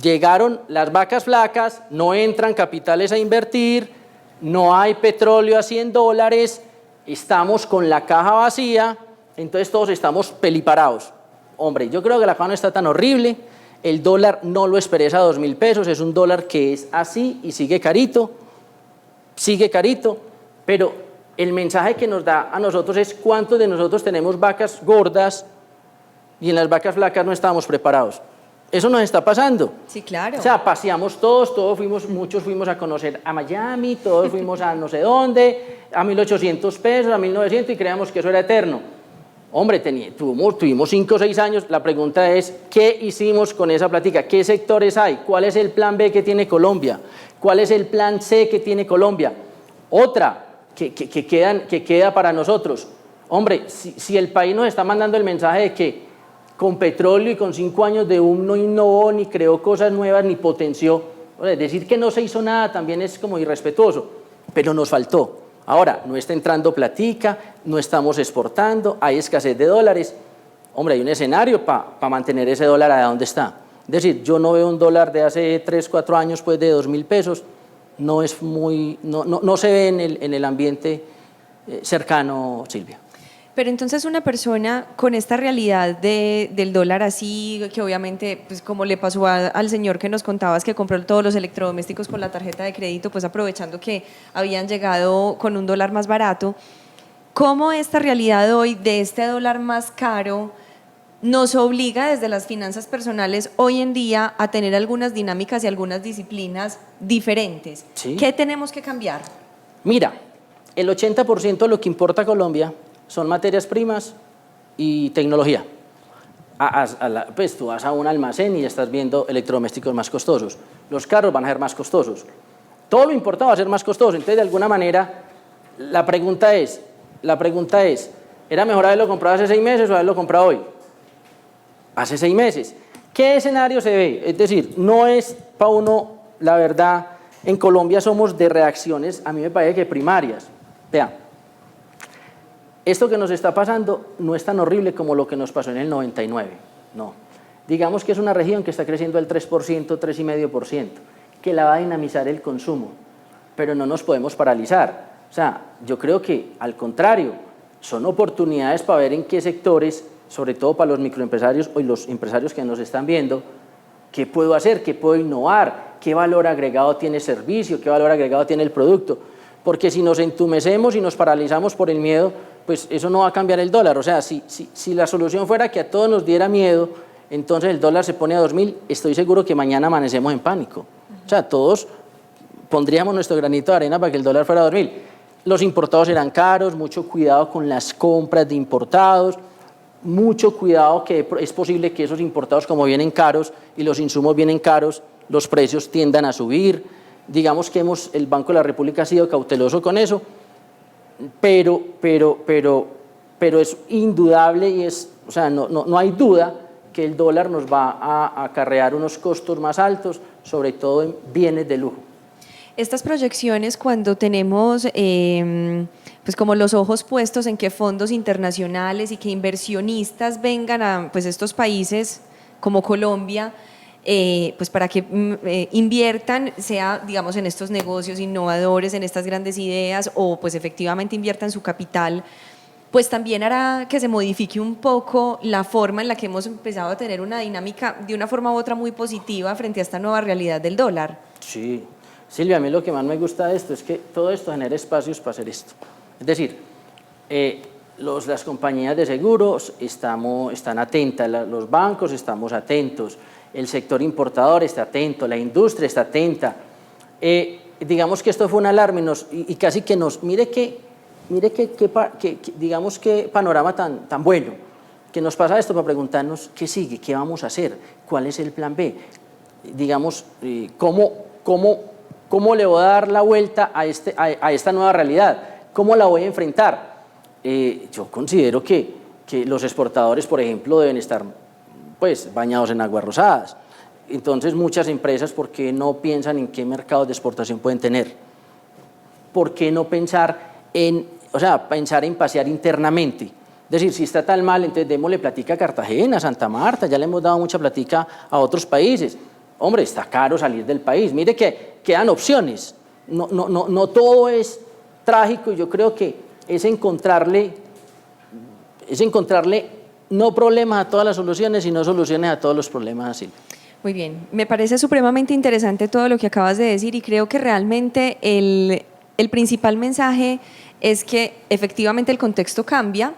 [SPEAKER 2] llegaron las vacas flacas, no entran capitales a invertir, no hay petróleo a $100, estamos con la caja vacía, entonces todos estamos peliparados. Hombre, yo creo que la caja no está tan horrible, el dólar no lo esperé a 2.000 pesos, es un dólar que es así y sigue carito, pero el mensaje que nos da a nosotros es: ¿cuántos de nosotros tenemos vacas gordas y en las vacas flacas no estábamos preparados? Eso nos está pasando.
[SPEAKER 1] Sí, claro.
[SPEAKER 2] O sea, paseamos muchos fuimos a conocer a Miami, todos fuimos a no sé dónde, a 1.800 pesos, a 1.900 y creíamos que eso era eterno. Hombre, tuvimos 5 o 6 años, la pregunta es, ¿qué hicimos con esa plática? ¿Qué sectores hay? ¿Cuál es el plan B que tiene Colombia? ¿Cuál es el plan C que tiene Colombia? Otra, que queda para nosotros. Hombre, si el país nos está mandando el mensaje de que con petróleo y con 5 años de no innovó, ni creó cosas nuevas, ni potenció, decir que no se hizo nada también es como irrespetuoso, pero nos faltó. Ahora, no está entrando platica, no estamos exportando, hay escasez de dólares. Hombre, hay un escenario para mantener ese dólar a donde está. Es decir, yo no veo un dólar de hace 3, 4 años pues de 2.000 pesos, no se ve en el ambiente cercano, Silvia.
[SPEAKER 1] Pero entonces una persona con esta realidad del dólar así, que obviamente, pues como le pasó al señor que nos contabas que compró todos los electrodomésticos con la tarjeta de crédito, pues aprovechando que habían llegado con un dólar más barato, ¿cómo esta realidad hoy de este dólar más caro nos obliga desde las finanzas personales hoy en día a tener algunas dinámicas y algunas disciplinas diferentes?
[SPEAKER 2] ¿Sí?
[SPEAKER 1] ¿Qué tenemos que cambiar?
[SPEAKER 2] Mira, el 80% de lo que importa a Colombia son materias primas y tecnología. Pues tú vas a un almacén y estás viendo electrodomésticos más costosos. Los carros van a ser más costosos. Todo lo importado va a ser más costoso. Entonces, de alguna manera, la pregunta es, ¿era mejor haberlo comprado hace 6 meses o haberlo comprado hoy? Hace 6 meses. ¿Qué escenario se ve? Es decir, no es para uno, la verdad, en Colombia somos de reacciones, a mí me parece que primarias. Vean. Esto que nos está pasando no es tan horrible como lo que nos pasó en el 99, no. Digamos que es una región que está creciendo al 3%, 3,5%, que la va a dinamizar el consumo, pero no nos podemos paralizar. O sea, yo creo que al contrario, son oportunidades para ver en qué sectores, sobre todo para los microempresarios y los empresarios que nos están viendo, qué puedo hacer, qué puedo innovar, qué valor agregado tiene el servicio, qué valor agregado tiene el producto. Porque si nos entumecemos y nos paralizamos por el miedo, pues eso no va a cambiar el dólar. O sea, si la solución fuera que a todos nos diera miedo, entonces el dólar se pone a 2.000, estoy seguro que mañana amanecemos en pánico. O sea, todos pondríamos nuestro granito de arena para que el dólar fuera a 2.000. Los importados serán caros, mucho cuidado con las compras de importados, mucho cuidado que es posible que esos importados, como vienen caros y los insumos vienen caros, los precios tiendan a subir. Digamos que el Banco de la República ha sido cauteloso con eso, pero es indudable y o sea, no hay duda que el dólar nos va a acarrear unos costos más altos, sobre todo en bienes de lujo.
[SPEAKER 1] Estas proyecciones cuando tenemos pues como los ojos puestos en que fondos internacionales y que inversionistas vengan a pues estos países como Colombia, pues para que inviertan, sea digamos en estos negocios innovadores, en estas grandes ideas o pues efectivamente inviertan su capital, pues también hará que se modifique un poco la forma en la que hemos empezado a tener una dinámica de una forma u otra muy positiva frente a esta nueva realidad del dólar.
[SPEAKER 2] Sí, Silvia, a mí lo que más me gusta de esto es que todo esto genera espacios para hacer esto. Es decir, las compañías de seguros están atentas, los bancos estamos atentos, el sector importador está atento, la industria está atenta. Digamos que esto fue un alarme y casi que mire digamos qué panorama tan bueno, que nos pasa esto para preguntarnos qué sigue, qué vamos a hacer, cuál es el plan B, digamos, cómo le voy a dar la vuelta a esta nueva realidad, cómo la voy a enfrentar. Yo considero que los exportadores, por ejemplo, deben estar pues bañados en aguas rosadas. Entonces muchas empresas, ¿por qué no piensan en qué mercados de exportación pueden tener? ¿Por qué no pensar en pasear internamente? Es decir, si está tan mal, entonces démosle platica a Cartagena, a Santa Marta, ya le hemos dado mucha platica a otros países. Hombre, está caro salir del país. Mire que quedan opciones. No todo es trágico. Yo creo que es encontrarle no problemas a todas las soluciones, sino soluciones a todos los problemas, Silvia.
[SPEAKER 1] Muy bien, me parece supremamente interesante todo lo que acabas de decir y creo que realmente el principal mensaje es que efectivamente el contexto cambia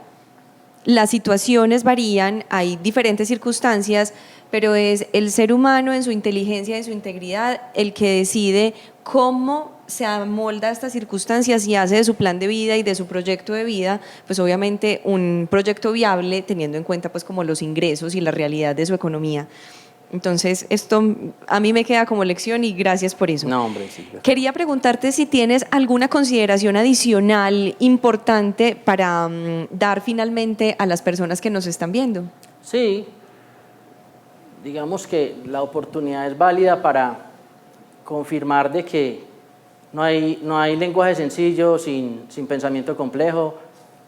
[SPEAKER 1] las situaciones varían, hay diferentes circunstancias, pero es el ser humano en su inteligencia, en su integridad, el que decide cómo se amolda a estas circunstancias y hace de su plan de vida y de su proyecto de vida, pues obviamente un proyecto viable teniendo en cuenta pues como los ingresos y la realidad de su economía. Entonces, esto a mí me queda como lección y gracias por eso.
[SPEAKER 2] No, hombre, Silvia.
[SPEAKER 1] Quería preguntarte si tienes alguna consideración adicional importante para dar finalmente a las personas que nos están viendo.
[SPEAKER 2] Sí, digamos que la oportunidad es válida para confirmar de que no hay lenguaje sencillo sin pensamiento complejo,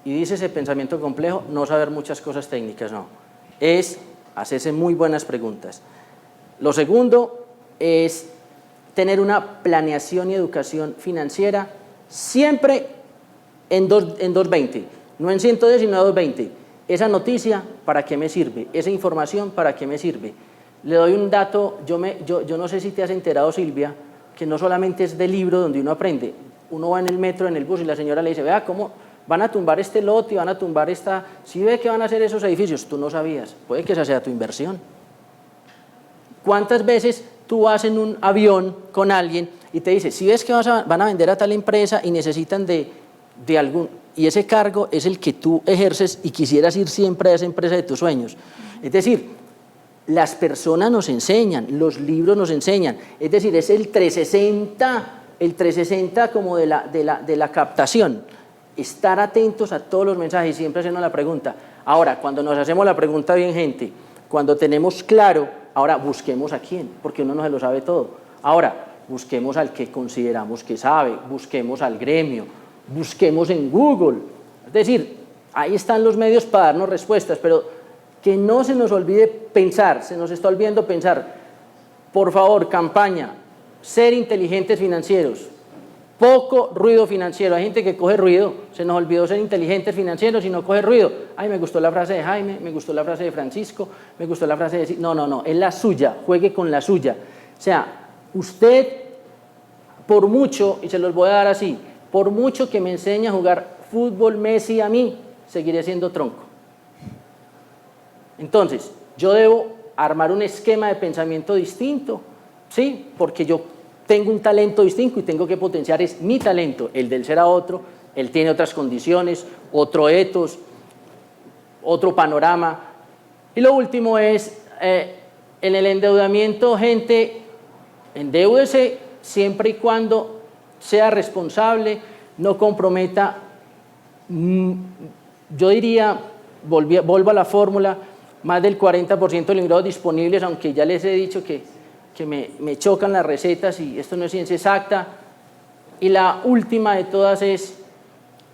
[SPEAKER 2] y dice ese pensamiento complejo, no saber muchas cosas técnicas, no. Es hacerse muy buenas preguntas. Lo segundo es tener una planeación y educación financiera siempre en 220, no en 110 sino en 220. Esa noticia, ¿para qué me sirve? Esa información, ¿para qué me sirve? Le doy un dato, yo no sé si te has enterado, Silvia, que no solamente es del libro donde uno aprende. Uno va en el metro, en el bus y la señora le dice, vea cómo van a tumbar este lote y van a tumbar esta... Si ve que van a hacer esos edificios, tú no sabías, puede que esa sea tu inversión. ¿Cuántas veces tú vas en un avión con alguien y te dice, si ves que van a vender a tal empresa y necesitan de algún... y ese cargo es el que tú ejerces y quisieras ir siempre a esa empresa de tus sueños? Es decir, las personas nos enseñan, los libros nos enseñan, es decir, es el 360 como de la captación, estar atentos a todos los mensajes y siempre hacernos la pregunta. Ahora, cuando nos hacemos la pregunta bien, gente, cuando tenemos claro, ahora busquemos a quién, porque uno no se lo sabe todo. Ahora, busquemos al que consideramos que sabe, busquemos al gremio, busquemos en Google. Es decir, ahí están los medios para darnos respuestas, pero que no se nos olvide pensar, se nos está olvidando pensar. Por favor, campaña, ser inteligentes financieros, poco ruido financiero. Hay gente que coge ruido, se nos olvidó ser inteligentes financieros y no coge ruido. Ay, me gustó la frase de Jaime, me gustó la frase de Francisco, me gustó la frase de... No, es la suya, juegue con la suya. O sea, usted, por mucho, y se los voy a dar así, por mucho que me enseñe a jugar fútbol Messi a mí, seguiré siendo tronco. Entonces, yo debo armar un esquema de pensamiento distinto, ¿sí? Porque yo tengo un talento distinto y tengo que potenciar es mi talento, el del ser a otro, él tiene otras condiciones, otro etos, otro panorama. Y lo último es, en el endeudamiento, gente, endeúdese siempre y cuando sea responsable, no comprometa, yo diría, vuelvo a la fórmula, más del 40% de los ingresos disponibles, aunque ya les he dicho que me chocan las recetas y esto no es ciencia exacta. Y la última de todas es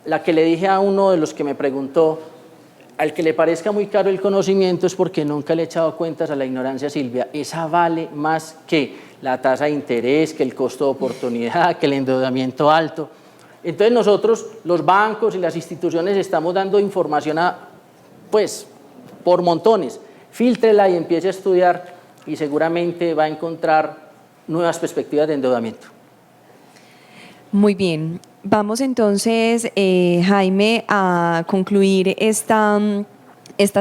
[SPEAKER 2] la que le dije a uno de los que me preguntó, al que le parezca muy caro el conocimiento es porque nunca le he echado cuentas a la ignorancia, Silvia. Esa vale más que la tasa de interés, que el costo de oportunidad, que el endeudamiento alto. Entonces nosotros, los bancos y las instituciones, estamos dando información pues, por montones. Fíltrela y empiece a estudiar y seguramente va a encontrar nuevas perspectivas de endeudamiento.
[SPEAKER 1] Muy bien. Vamos entonces, Jaime, a concluir esta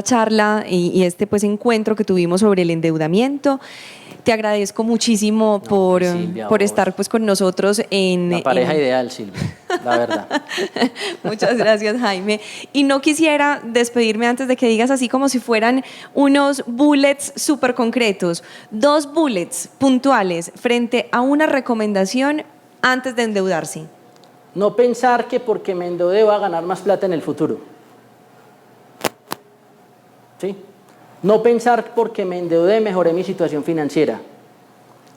[SPEAKER 1] charla y este pues, encuentro que tuvimos sobre el endeudamiento. Te agradezco muchísimo por estar pues, con nosotros en...
[SPEAKER 2] La pareja ideal, Silvia, la verdad.
[SPEAKER 1] Muchas gracias, Jaime. Y no quisiera despedirme antes de que digas así como si fueran unos bullets súper concretos. 2 bullets puntuales frente a una recomendación antes de endeudarse.
[SPEAKER 2] No pensar que porque me endeudé va a ganar más plata en el futuro. ¿Sí? No pensar porque me endeudé mejoré mi situación financiera.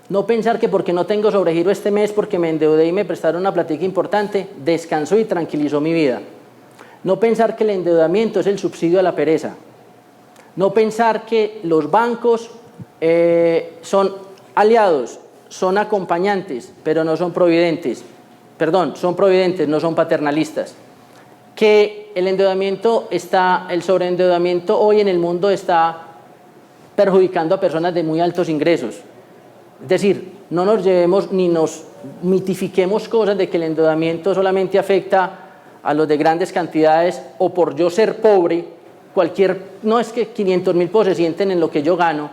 [SPEAKER 2] No pensar que porque no tengo sobregiro este mes, porque me endeudé y me prestaron una plática importante, descansó y tranquilizó mi vida. No pensar que el endeudamiento es el subsidio a la pereza. No pensar que los bancos son aliados, son acompañantes, pero no son providentes. Perdón, son providentes, no son paternalistas. Que el sobreendeudamiento hoy en el mundo está perjudicando a personas de muy altos ingresos. Es decir, no nos llevemos ni nos mitifiquemos cosas de que el endeudamiento solamente afecta a los de grandes cantidades o por yo ser pobre no es que 500.000 pesos se sienten en lo que yo gano,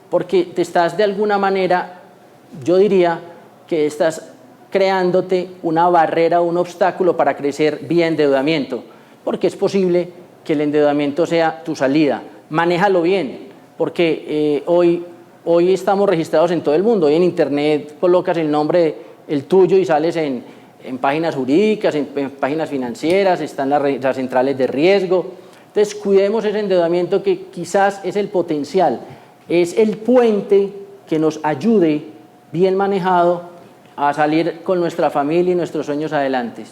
[SPEAKER 2] porque te estás de alguna manera, yo diría que estás creándote una barrera, un obstáculo para crecer vía endeudamiento, porque es posible que el endeudamiento sea tu salida. Manéjalo bien, porque hoy estamos registrados en todo el mundo. Hoy en internet colocas el nombre, el tuyo, y sales en páginas jurídicas, en páginas financieras, están las centrales de riesgo. Entonces, cuidemos ese endeudamiento, que quizás es el potencial, es el puente que nos ayude, bien manejado, a salir con nuestra familia y nuestros sueños adelante.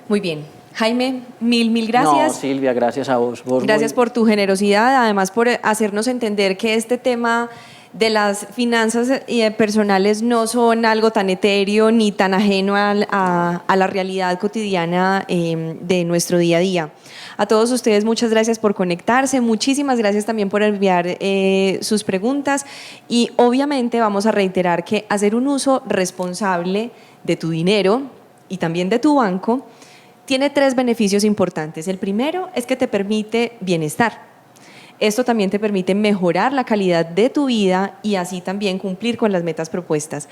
[SPEAKER 1] Muy bien. Jaime, mil gracias.
[SPEAKER 2] No, Silvia, gracias a vos.
[SPEAKER 1] Gracias por tu generosidad, además por hacernos entender que este tema de las finanzas personales no son algo tan etéreo ni tan ajeno a la realidad cotidiana de nuestro día a día. A todos ustedes, muchas gracias por conectarse, muchísimas gracias también por enviar sus preguntas, y obviamente vamos a reiterar que hacer un uso responsable de tu dinero y también de tu banco tiene 3 beneficios importantes. El primero es que te permite bienestar. Esto también te permite mejorar la calidad de tu vida y así también cumplir con las metas propuestas.